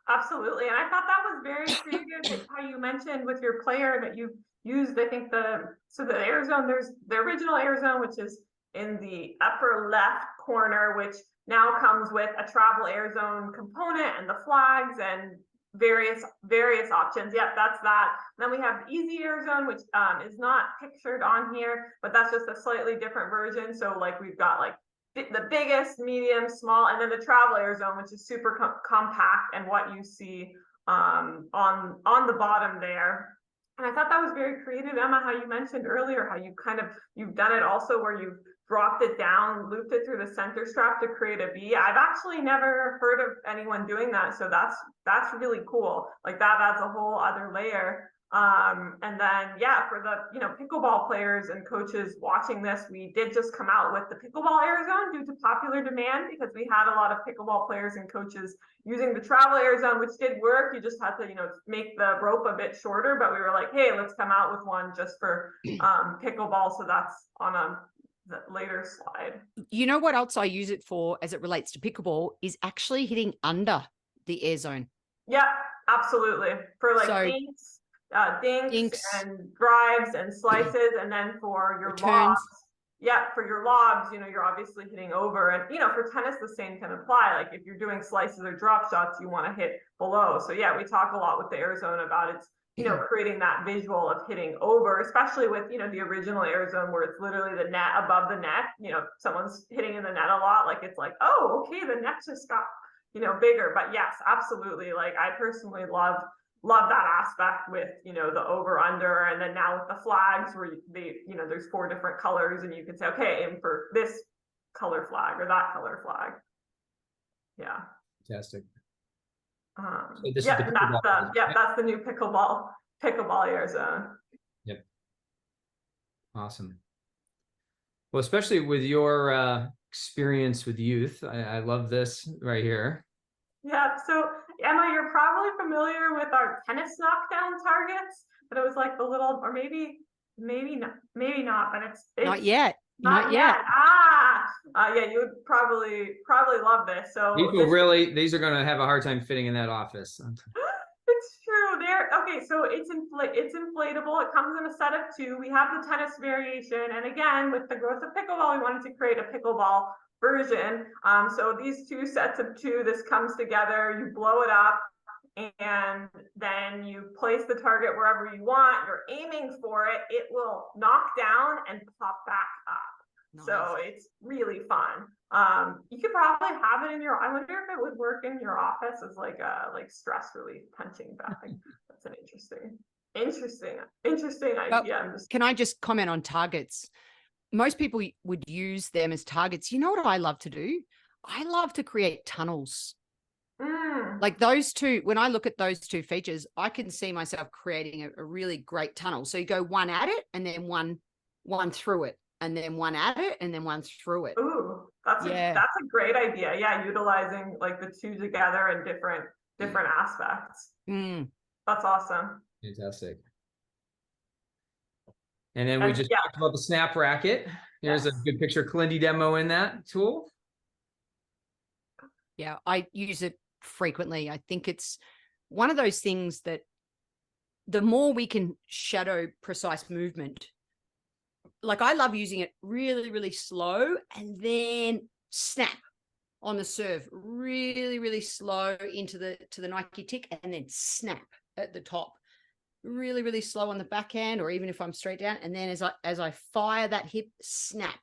absolutely. And I thought that was very creative how you mentioned with your player that you used, I think the Airzone, there's the original Airzone, which is in the upper left corner, which now comes with a travel Airzone component and the flags and various options. Yep, that's that. Then we have the easy Airzone, which is not pictured on here, but that's just a slightly different version. So like we've got like the biggest, medium, small, and then the travel Airzone, which is super compact, and what you see on the bottom there. And I thought that was very creative, Emma, how you mentioned earlier how you've done it also where you've dropped it down, looped it through the center strap to create a V. I've actually never heard of anyone doing that, so that's really cool. Like that adds a whole other layer. And then for the pickleball players and coaches watching this, we did just come out with the pickleball Airzone due to popular demand, because we had a lot of pickleball players and coaches using the travel Airzone, which did work. You just had to make the rope a bit shorter, but we were like, hey, let's come out with one just for pickleball. So that's on the later slide. You know what else I use it for as it relates to pickleball is actually hitting under the Airzone. Yeah, absolutely. For like dinks and drives and slices, and then for your lobs, for your lobs, you're obviously hitting over, and for tennis the same can apply. Like if you're doing slices or drop shots, you want to hit below. So we talk a lot with the Airzone about it's creating that visual of hitting over, especially with the original Airzone where it's literally the net above the net. Someone's hitting in the net a lot, like it's like, oh, okay, the net just got bigger. But yes, absolutely. Like I personally love that aspect with the over under, and then now with the flags where there's 4 different colors, and you can say, okay, aim for this color flag or that color flag. Fantastic. So that's the new pickleball Airzone. Yep. Awesome. Well, especially with your experience with youth, I love this right here. Yeah, so Emma, you're probably familiar with our tennis knockdown targets, but it was like the little, or maybe not, but it's not yet. You would probably love this. So these are going to have a hard time fitting in that office. It's true. Okay, so it's inflatable. It comes in a set of 2. We have the tennis variation, and again, with the growth of pickleball, we wanted to create a pickleball version. So these 2 sets of 2, this comes together, you blow it up, and then you place the target wherever you want. You're aiming for it. It will knock down and pop back up. Nice. So it's really fun. You could probably have it in I wonder if it would work in your office as like a stress relief punching bag. That's an interesting idea. Can I just comment on targets? Most people would use them as targets. You know what I love to do? I love to create tunnels. Like those 2, when I look at those 2 features, I can see myself creating a really great tunnel. So you go one at it, and then one through it, and then one at it, and then one through it. Ooh, that's a great idea. Yeah, utilizing like the two together in different aspects. That's awesome. Fantastic. And then we And just yeah, talked about the snap racket. Here's a yes. good picture, Kalindi demo in that tool. Yeah, I use it frequently. I think it's one of those things that the more we can shadow precise movement, like I love using it really, really slow and then snap on the serve, really, really slow into the Nike tick and then snap at the top. Really, really slow on the backhand, or even if I'm straight down, and then as I fire that hip, snap.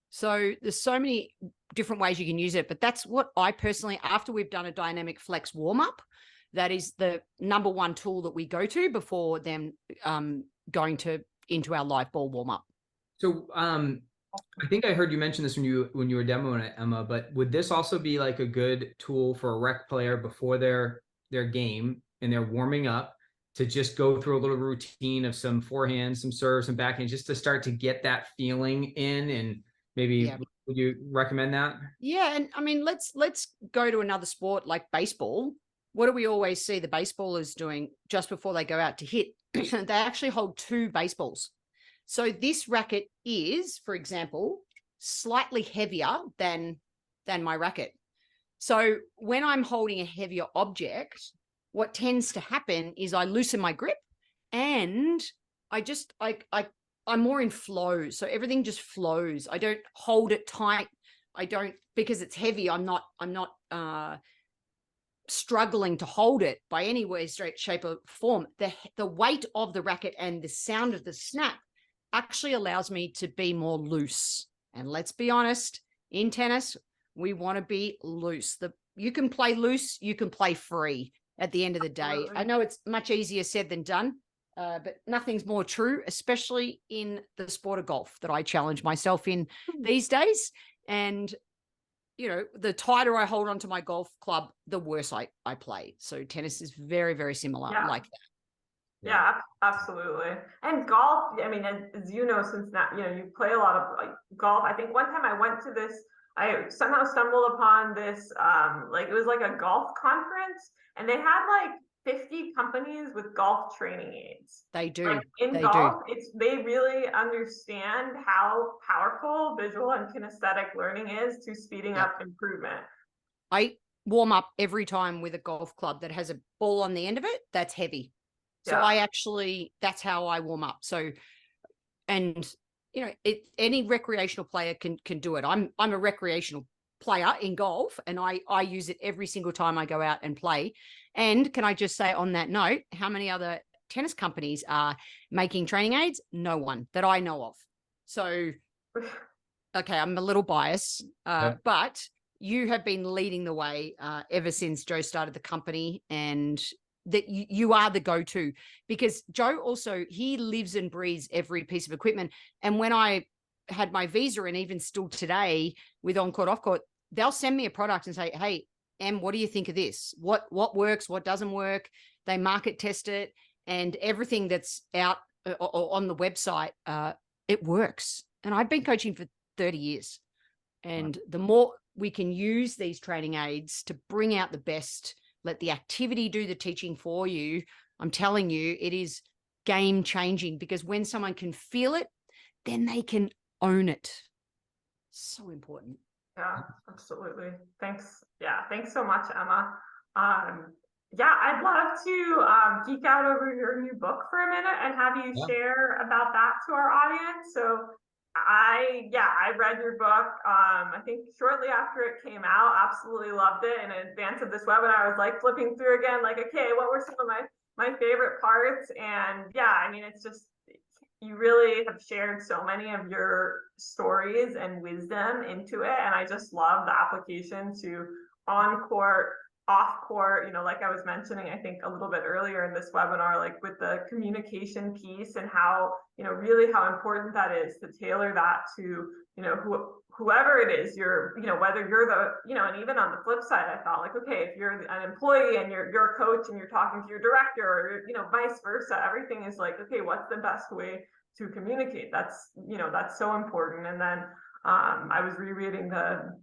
So there's so many different ways you can use it, but that's what I personally, after we've done a dynamic flex warm-up, that is the number one tool that we go to before them going into our live ball warm-up. So I think I heard you mention this when you were demoing it, Emma, but would this also be like a good tool for a rec player before their game and they're warming up, to just go through a little routine of some forehand, some serves, some backhand, just to start to get that feeling in? And maybe would you recommend that? Yeah, and I mean, let's go to another sport like baseball. What do we always see the baseballers doing just before they go out to hit? They actually hold two baseballs. So this racket is, for example, slightly heavier than my racket. So when I'm holding a heavier object, what tends to happen is I loosen my grip and I'm more in flow. So everything just flows. I don't hold it tight. I don't, because it's heavy. I'm not struggling to hold it by any way, shape or form. The weight of the racket and the sound of the snap actually allows me to be more loose. And let's be honest, in tennis, we want to be loose. You can play loose, you can play free at the end of the day. Absolutely. I know it's much easier said than done, but nothing's more true, especially in the sport of golf that I challenge myself in these days. And, you know, the tighter I hold onto my golf club, the worse I play. So tennis is very, very similar like that. Yeah, absolutely. And golf, I mean, as you know, since now, you know, you play a lot of like golf. I think one time I went to this, I somehow stumbled upon this, like it was like a golf conference, and they had like 50 companies with golf training aids. They do. Like in golf, they really understand how powerful visual and kinesthetic learning is to speeding up improvement. I warm up every time with a golf club that has a ball on the end of it that's heavy. So that's how I warm up. So, and you know, any recreational player can do it. I'm a recreational player in golf, and I use it every single time I go out and play. And can I just say on that note, how many other tennis companies are making training aids? No one that I know of. So, okay, I'm a little biased, but you have been leading the way ever since Joe started the company, and that you are the go-to, because Joe also, he lives and breathes every piece of equipment. And when I had my visa, and even still today with on-court, off-court, they'll send me a product and say, hey, Em, what do you think of this? What works? What doesn't work? They market test it, and everything that's out on the website, it works. And I've been coaching for 30 years. And the more we can use these training aids to bring out the best, let the activity do the teaching for you, I'm telling you, it is game changing, because when someone can feel it, then they can own it. So important. Yeah, absolutely. Thanks. Yeah, thanks so much, Emma. Yeah, I'd love to geek out over your new book for a minute and have you share about that to our audience. So I read your book, I think shortly after it came out, absolutely loved it. In advance of this webinar, I was like flipping through again, like, okay, what were some of my favorite parts? And yeah, I mean, it's just, you really have shared so many of your stories and wisdom into it. And I just love the application to on-court, off-court, you know, like I was mentioning, I think a little bit earlier in this webinar, like with the communication piece, and how, you know, really how important that is to tailor that to, you know, whoever it is, you're, you know, whether you're the, you know, and even on the flip side, I thought like, okay, if you're an employee and you're a coach and you're talking to your director, or, you know, vice versa, everything is like, okay, what's the best way to communicate? That's, you know, that's so important. And then I was rereading the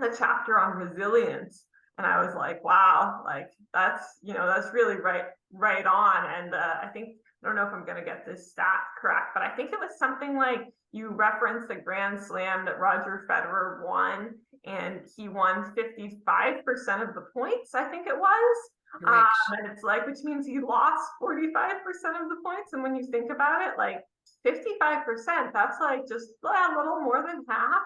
a chapter on resilience. And I was like, wow, like that's, that's really right on. And I think, I don't know if I'm going to get this stat correct, but I think it was something like you referenced the Grand Slam that Roger Federer won, and he won 55% of the points, I think it was. And it's like, which means he lost 45% of the points. And when you think about it, like 55%, that's like just a little more than half.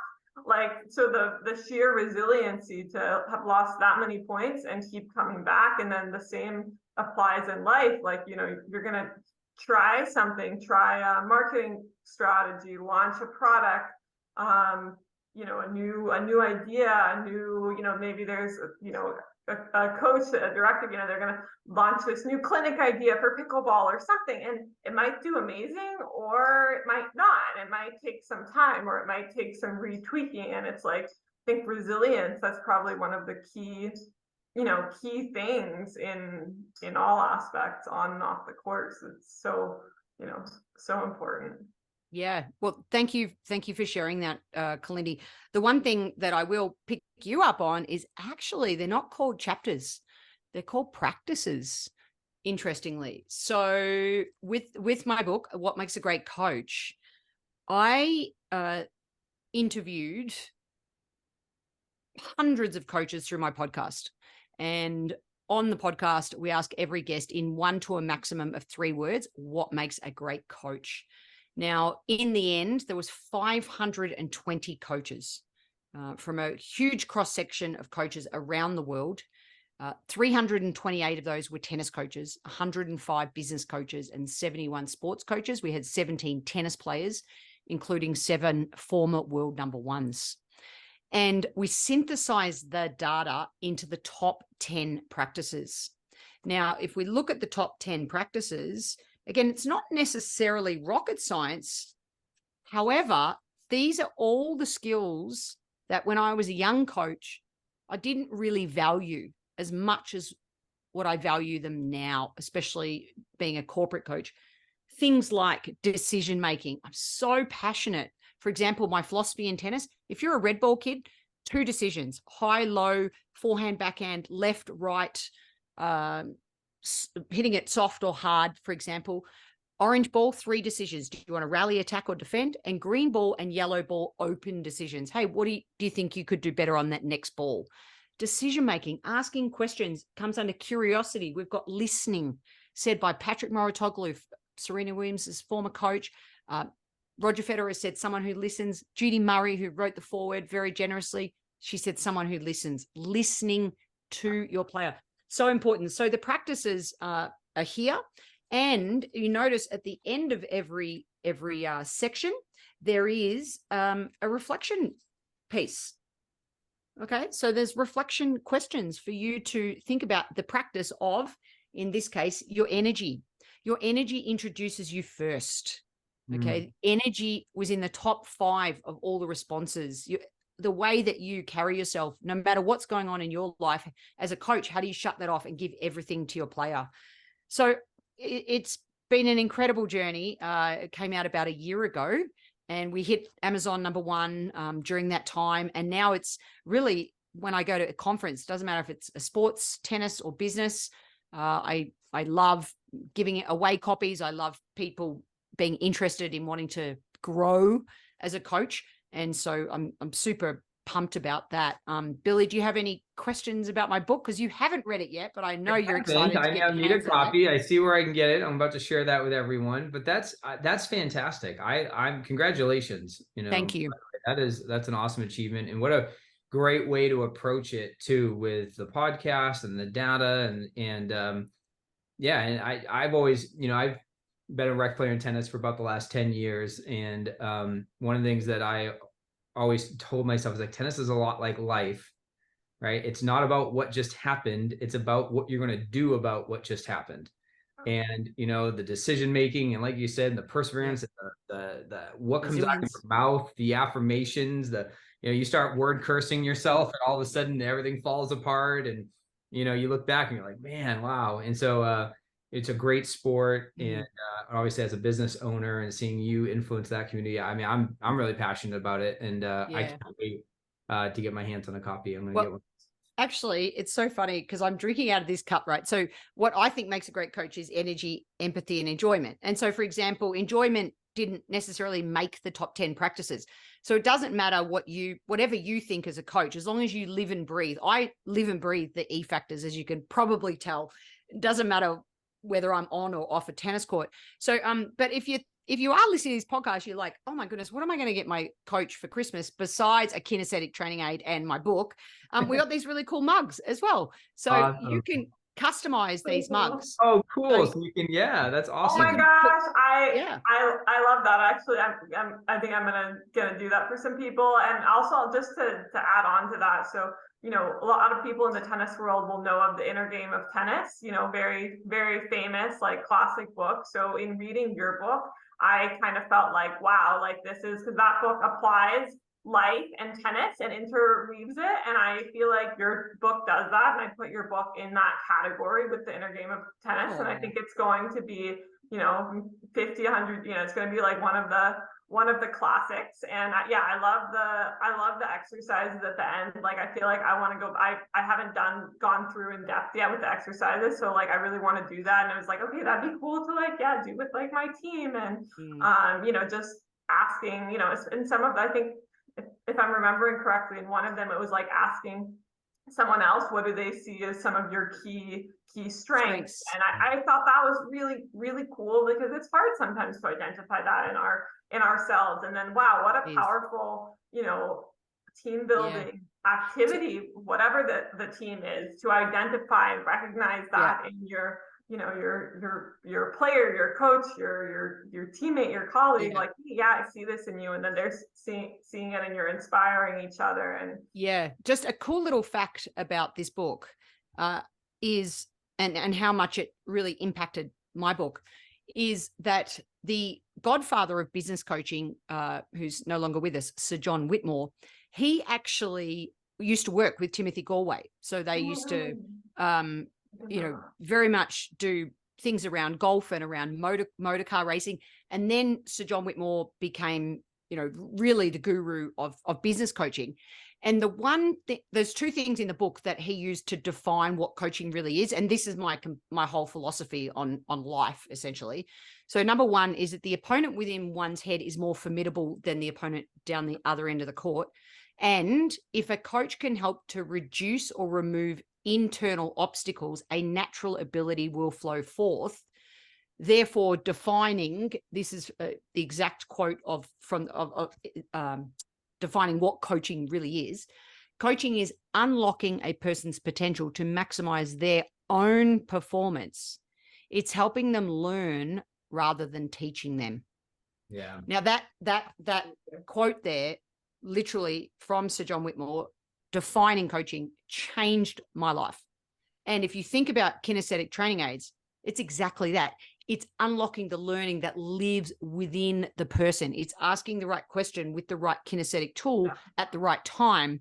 Like, so the sheer resiliency to have lost that many points and keep coming back. And then the same applies in life. Like, you're going to try something, try a marketing strategy, launch a product, a new idea, maybe there's, a coach, a director, they're going to launch this new clinic idea for pickleball or something, and it might do amazing or it might not. It might take some time or it might take some retweaking. And it's like, I think resilience, that's probably one of the key things in all aspects on and off the course. It's so, so important. Yeah. Well, thank you for sharing that, Kalindi. The one thing that I will pick you up on is actually they're not called chapters. They're called practices, interestingly. So with my book, What Makes a Great Coach, I interviewed hundreds of coaches through my podcast. And on the podcast, we ask every guest in 1 to a maximum of 3 words, what makes a great coach? Now, in the end, there was 520 coaches from a huge cross-section of coaches around the world. 328 of those were tennis coaches, 105 business coaches, and 71 sports coaches. We had 17 tennis players, including 7 former world number ones. And we synthesized the data into the top 10 practices. Now, if we look at the top 10 practices, again, it's not necessarily rocket science. However, these are all the skills that when I was a young coach, I didn't really value as much as what I value them now, especially being a corporate coach. Things like decision-making. I'm so passionate. For example, my philosophy in tennis, if you're a red ball kid, 2 decisions, high, low, forehand, backhand, left, right, hitting it soft or hard, for example. Orange ball, 3 decisions. Do you want to rally, attack, or defend? And green ball and yellow ball, open decisions. Hey, what do you think you could do better on that next ball? Decision-making, asking questions comes under curiosity. We've got listening, said by Patrick Mouratoglou, Serena Williams' former coach. Roger Federer said someone who listens. Judy Murray, who wrote the foreword very generously, she said someone who listens. Listening to your player. So important. So the practices are here. And you notice at the end of every section, there is a reflection piece. Okay, so there's reflection questions for you to think about the practice of, in this case, your energy. Your energy introduces you first. Okay, energy was in the top 5 of all the responses. The way that you carry yourself, no matter what's going on in your life as a coach, how do you shut that off and give everything to your player? So it's been an incredible journey. It came out about a year ago, and we hit Amazon #1 during that time. And now it's really, when I go to a conference, doesn't matter if it's a sports, tennis, or business. I love giving away copies. I love people being interested in wanting to grow as a coach. And so I'm super pumped about that. Billy, do you have any questions about my book? Because you haven't read it yet, but I know you're excited to get I need a copy. I see where I can get it. I'm about to share that with everyone, but that's fantastic. I'm congratulations. Thank you. That's an awesome achievement, and what a great way to approach it too, with the podcast and the data and I've always, I've been a rec player in tennis for about the last 10 years. And one of the things that I always told myself is like, tennis is a lot like life, right? It's not about what just happened. It's about what you're going to do about what just happened. And, the decision-making, and like you said, the perseverance, the what comes out of your mouth, the affirmations, you start word cursing yourself, and all of a sudden everything falls apart. And, you look back and you're like, man, wow. And so, it's a great sport. And obviously as a business owner and seeing you influence that community, I mean, I'm really passionate about it. And I can't wait to get my hands on a copy. I'm going to Well, get one. Actually, it's so funny because I'm drinking out of this cup, right? So what I think makes a great coach is energy, empathy, and enjoyment. And so, for example, enjoyment didn't necessarily make the top 10 practices. So it doesn't matter whatever you think as a coach, as long as you live and breathe. I live and breathe the E factors, as you can probably tell. It doesn't matter whether I'm on or off a tennis court. So, but if you are listening to this podcast, you're like, oh my goodness, what am I going to get my coach for Christmas besides a kinesthetic training aid and my book? We got these really cool mugs as well. So Awesome. you can customize these mugs. Oh, cool. So So you can, yeah, that's Oh awesome. my gosh, Yeah. I love that. Actually, I think I'm gonna do that for some people. And also just to add on to that, so you know, a lot of people in the tennis world will know of the Inner Game of Tennis, you know, very, very famous, like classic book. So in reading your book, I kind of felt like, wow, like this is, because that book applies life and tennis and interweaves it. And I feel like your book does that. And I put your book in that category with the Inner Game of Tennis. Oh. And I think it's going to be, you know, 50, 100, you know, it's going to be like one of the classics. And I love the exercises at the end. Like, I feel like I want to go, I haven't gone through in depth yet with the exercises. So like, I really want to do that. And I was like, okay, that'd be cool to like, yeah, do with like my team. And, you know, just asking, you know, and some of, I think if I'm remembering correctly, in one of them, it was like asking someone else, what do they see as some of your key strengths? And I thought that was really, really cool, because it's hard sometimes to identify that in ourselves. And then, wow, what a powerful, you know, team building activity, whatever the team is, to identify and recognize that in your, you know, your player, your coach, your teammate, your colleague, like, yeah, I see this in you. And then they're seeing it, and you're inspiring each other. And just a cool little fact about this book is, and how much it really impacted my book, is that the godfather of business coaching, who's no longer with us, Sir John Whitmore, he actually used to work with Timothy Galway. So they used to, you know, very much do things around golf and around motor car racing. And then Sir John Whitmore became, you know, really the guru of business coaching. And the one thing, there's two things in the book that he used to define what coaching really is. And this is my whole philosophy on life, essentially. So number one is that the opponent within one's head is more formidable than the opponent down the other end of the court. And if a coach can help to reduce or remove internal obstacles, a natural ability will flow forth. Therefore, defining, this is the exact quote defining what coaching really is. Coaching is unlocking a person's potential to maximize their own performance. It's helping them learn rather than teaching them. Yeah. Now that quote there, literally from Sir John Whitmore, defining coaching, changed my life. And if you think about kinesthetic training aids, it's exactly that. It's unlocking the learning that lives within the person. It's asking the right question with the right kinesthetic tool at the right time.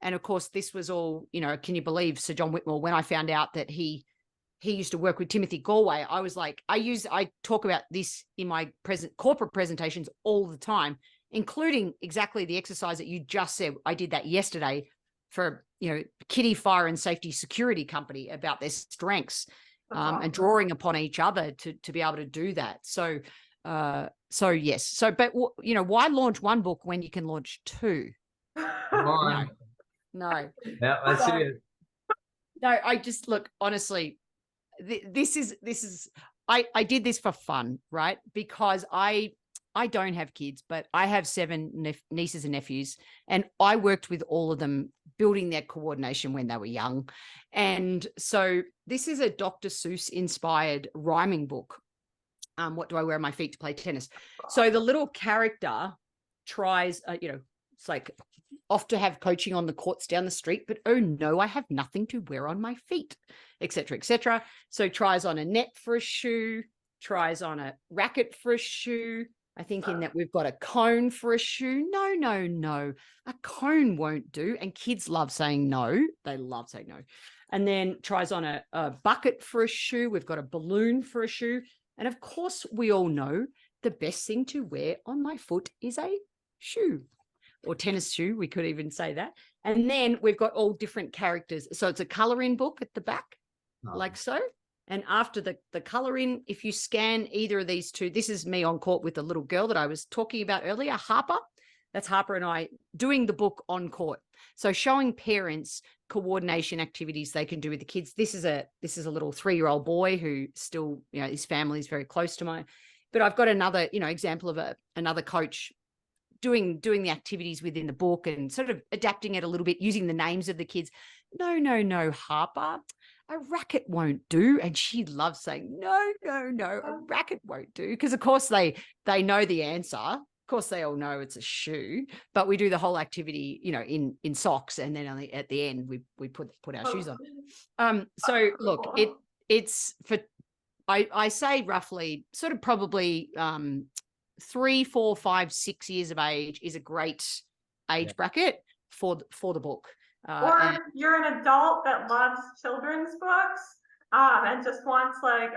And of course, this was all, you know, can you believe Sir John Whitmore, when I found out that he used to work with Timothy Galway, I was like, I talk about this in my corporate presentations all the time, including exactly the exercise that you just said. I did that yesterday for, you know, Kitty Fire and Safety Security Company, about their strengths. And drawing upon each other to be able to do that. So yes. So, but you know, why launch one book when you can launch two? No. Yeah, let's see it. No, I just, look, honestly, this is I did this for fun, right? Because I don't have kids, but I have 7 nieces and nephews, and I worked with all of them building their coordination when they were young. And so this is a Dr. Seuss inspired rhyming book. What do I wear on my feet to play tennis? So the little character tries, you know, it's like, off to have coaching on the courts down the street, but oh no, I have nothing to wear on my feet, etc., etc. So tries on a net for a shoe, tries on a racket for a shoe. I think in that we've got a cone for a shoe. No. A cone won't do. And kids love saying no. They love saying no. And then tries on a bucket for a shoe. We've got a balloon for a shoe. And of course, we all know the best thing to wear on my foot is a shoe. or tennis shoe. We could even say that. And then we've got all different characters. So it's a coloring book at the back, like so. And after the coloring, if you scan either of these two, this is me on court with the little girl that I was talking about earlier, Harper. That's Harper and I doing the book on court. So showing parents coordination activities they can do with the kids. This is a little 3-year-old boy who still, his family is very close to mine. But I've got another, example of another coach doing the activities within the book and sort of adapting it a little bit, using the names of the kids. No, Harper, a racket won't do. And she loves saying, no, a racket won't do. Because of course they know the answer. Of course they all know it's a shoe, but we do the whole activity, in socks. And then at the end, we put our shoes on. So look, it's for, I say roughly sort of probably 3, 4, 5, 6 years of age is a great age bracket for the book. Or you're an adult that loves children's books and just wants to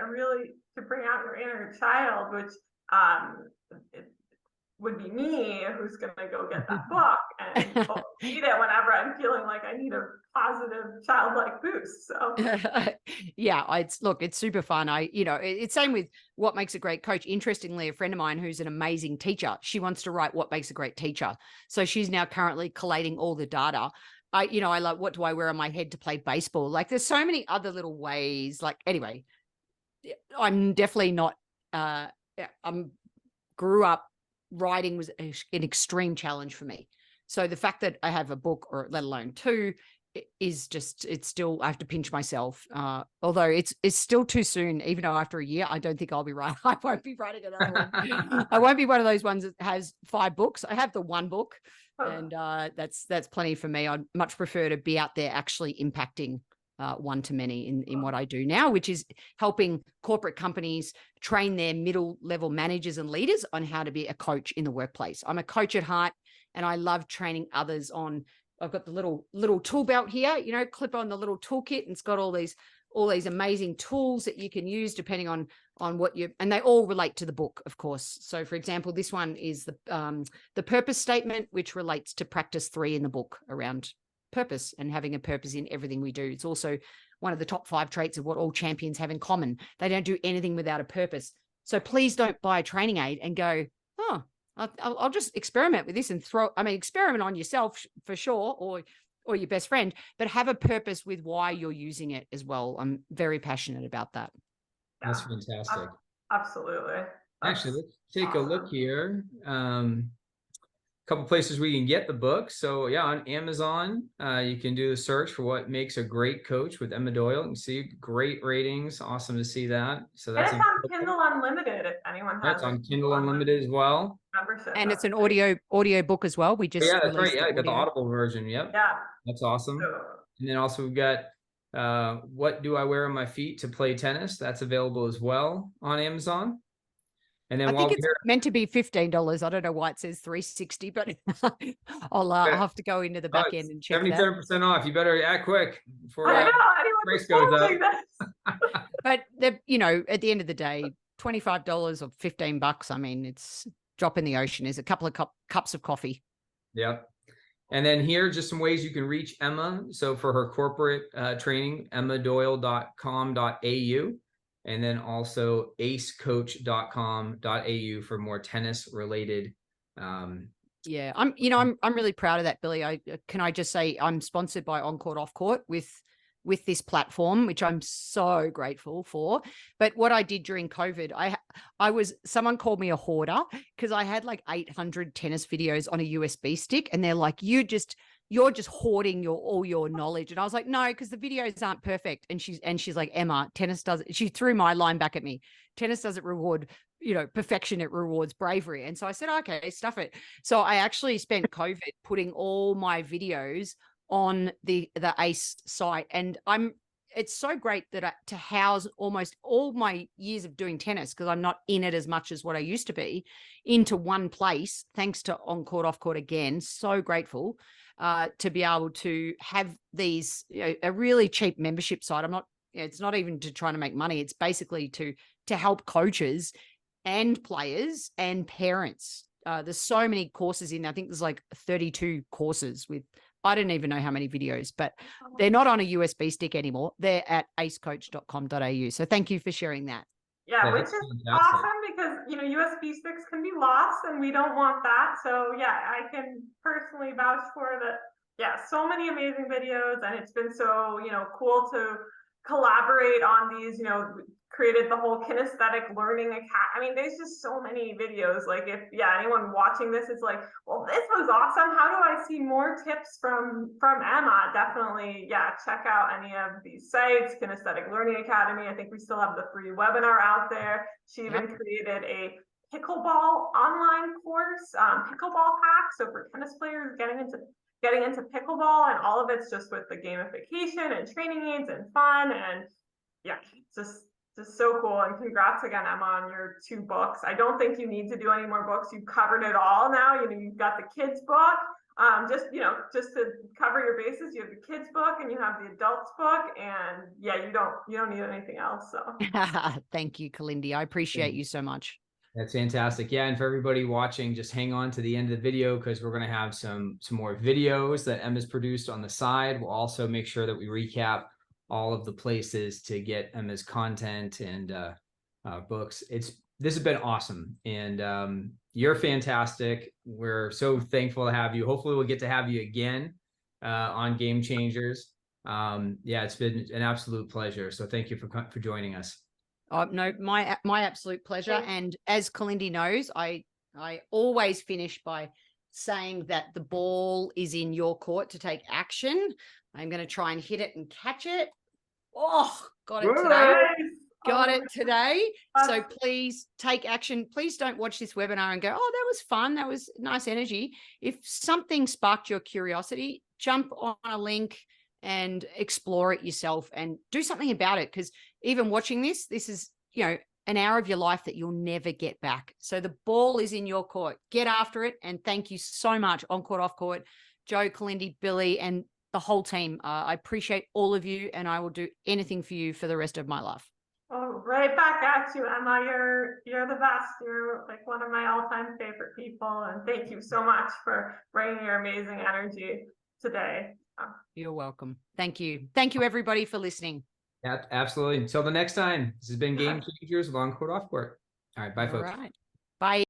bring out your inner child, which it would be me who's going to go get that book and read it whenever I'm feeling like I need a positive childlike boost. So it's super fun. It's same with what makes a great coach. Interestingly, a friend of mine who's an amazing teacher, she wants to write what makes a great teacher. So she's now currently collating all the data. I like, what do I wear on my head to play baseball? Like there's so many other little ways. Like, anyway, I'm definitely not, grew up, writing was an extreme challenge for me. So the fact that I have a book, or let alone 2, is just, it's still, I have to pinch myself. Although it's still too soon, even though after a year, I don't think I'll be right. I won't be writing another one. I won't be one of those ones that has 5 books. I have the 1 book, and that's plenty for me. I'd much prefer to be out there actually impacting one-to-many in what I do now, which is helping corporate companies train their middle-level managers and leaders on how to be a coach in the workplace. I'm a coach at heart, and I love training others on. I've got the little tool belt here, clip on the little toolkit, and it's got all these amazing tools that you can use depending on what and they all relate to the book, of course. So for example, this one is the purpose statement, which relates to practice 3 in the book around purpose and having a purpose in everything we do. It's also one of the top 5 traits of what all champions have in common. They don't do anything without a purpose. So please don't buy a training aid and go, I'll just experiment with this and experiment on yourself for sure, or your best friend, but have a purpose with why you're using it as well. I'm very passionate about that. That's fantastic. Absolutely. Actually, let's take a look here. Couple places where you can get the book. So on Amazon, you can do the search for what makes a great coach with Emma Doyle. You can see great ratings. Awesome to see that. So that's on Kindle Unlimited if anyone has It's on Kindle Unlimited as well. Membership. And it's an audio book as well. We just that's right. Yeah, I got the Audible version. Yep. Yeah. That's awesome. And then also we've got What Do I Wear on My Feet to Play Tennis? That's available as well on Amazon. And then I think it's meant to be $15. I don't know why it says $3.60, but I'll have to go into the back end and check 77% off. You better act quick before price goes up. But at the end of the day, $25 or $15. I mean, it's drop in the ocean. Is a couple of cups of coffee. Yep. And then here, just some ways you can reach Emma. So for her corporate training, emmadoyle.com.au. And then also acecoach.com.au for more tennis related. I'm really proud of that, Billy. Can I just say I'm sponsored by On Court Off Court with this platform, which I'm so grateful for. But what I did during COVID, someone called me a hoarder because I had like 800 tennis videos on a USB stick, and they're like, you're just hoarding all your knowledge. And I was like, no, because the videos aren't perfect. And she's like, Emma, tennis doesn't. She threw my line back at me. Tennis doesn't reward, perfection. It rewards bravery. And so I said, okay, stuff it. So I actually spent COVID putting all my videos on the ACE site, and it's so great that to house almost all my years of doing tennis, because I'm not in it as much as what I used to be, into one place, thanks to On Court Off Court again. So grateful to be able to have these, a really cheap membership site. It's not even to try to make money. It's basically to help coaches and players and parents there's so many courses in there. I think there's like 32 courses with, I don't even know how many videos, but they're not on a USB stick anymore. They're at acecoach.com.au. So thank you for sharing that. Yeah, Yeah, which that's is fantastic. awesome because, you know, USB sticks can be lost and we don't want that. So yeah, I can personally vouch for that. Yeah, so many amazing videos, and it's been so, you know, cool to collaborate on these, you know, created the whole kinesthetic learning academy. I mean, there's just so many videos. Like if, yeah, anyone watching this is like, well, this was awesome. How do I see more tips from Emma? Definitely, yeah, check out any of these sites, Kinesthetic Learning Academy. I think we still have the free webinar out there. She even created a pickleball online course, pickleball hack. So for tennis players getting into pickleball, and all of it's just with the gamification and training aids and fun. And yeah, just so cool. And congrats again, Emma, on your 2 books. I don't think you need to do any more books. You've covered it all now. You know, you've got the kids book. Just, you know, just to cover your bases, you have the kids book and you have the adults book, and yeah, you don't need anything else. So thank you, Kalindi. I appreciate you so much. That's fantastic. Yeah, and for everybody watching, just hang on to the end of the video because we're going to have some more videos that Emma's produced on the side. We'll also make sure that we recap all of the places to get Emma's content and books. This has been awesome, and you're fantastic. We're so thankful to have you. Hopefully we'll get to have you again on Game Changers. Yeah, it's been an absolute pleasure. So thank you for joining us. Oh, no, my absolute pleasure. And as Kalindi knows, I always finish by saying that the ball is in your court to take action. I'm going to try and hit it and catch it. Oh, got it today. Got it today. So please take action. Please don't watch this webinar and go, oh, that was fun. That was nice energy. If something sparked your curiosity, jump on a link and explore it yourself and do something about it. Because even watching this is, you know, an hour of your life that you'll never get back. So the ball is in your court. Get after it. And thank you so much, on court, off court, Joe, Kalindi, Billy, and the whole team. I appreciate all of you, and I will do anything for you for the rest of my life. Oh, right back at you, Emma. You're the best. You're like one of my all-time favorite people, and thank you so much for bringing your amazing energy today. You're welcome. Thank you. Thank you, everybody, for listening. Yeah, absolutely. Until the next time, this has been Game Changers with On Court, Off Court. All right, bye, folks. All right. Bye.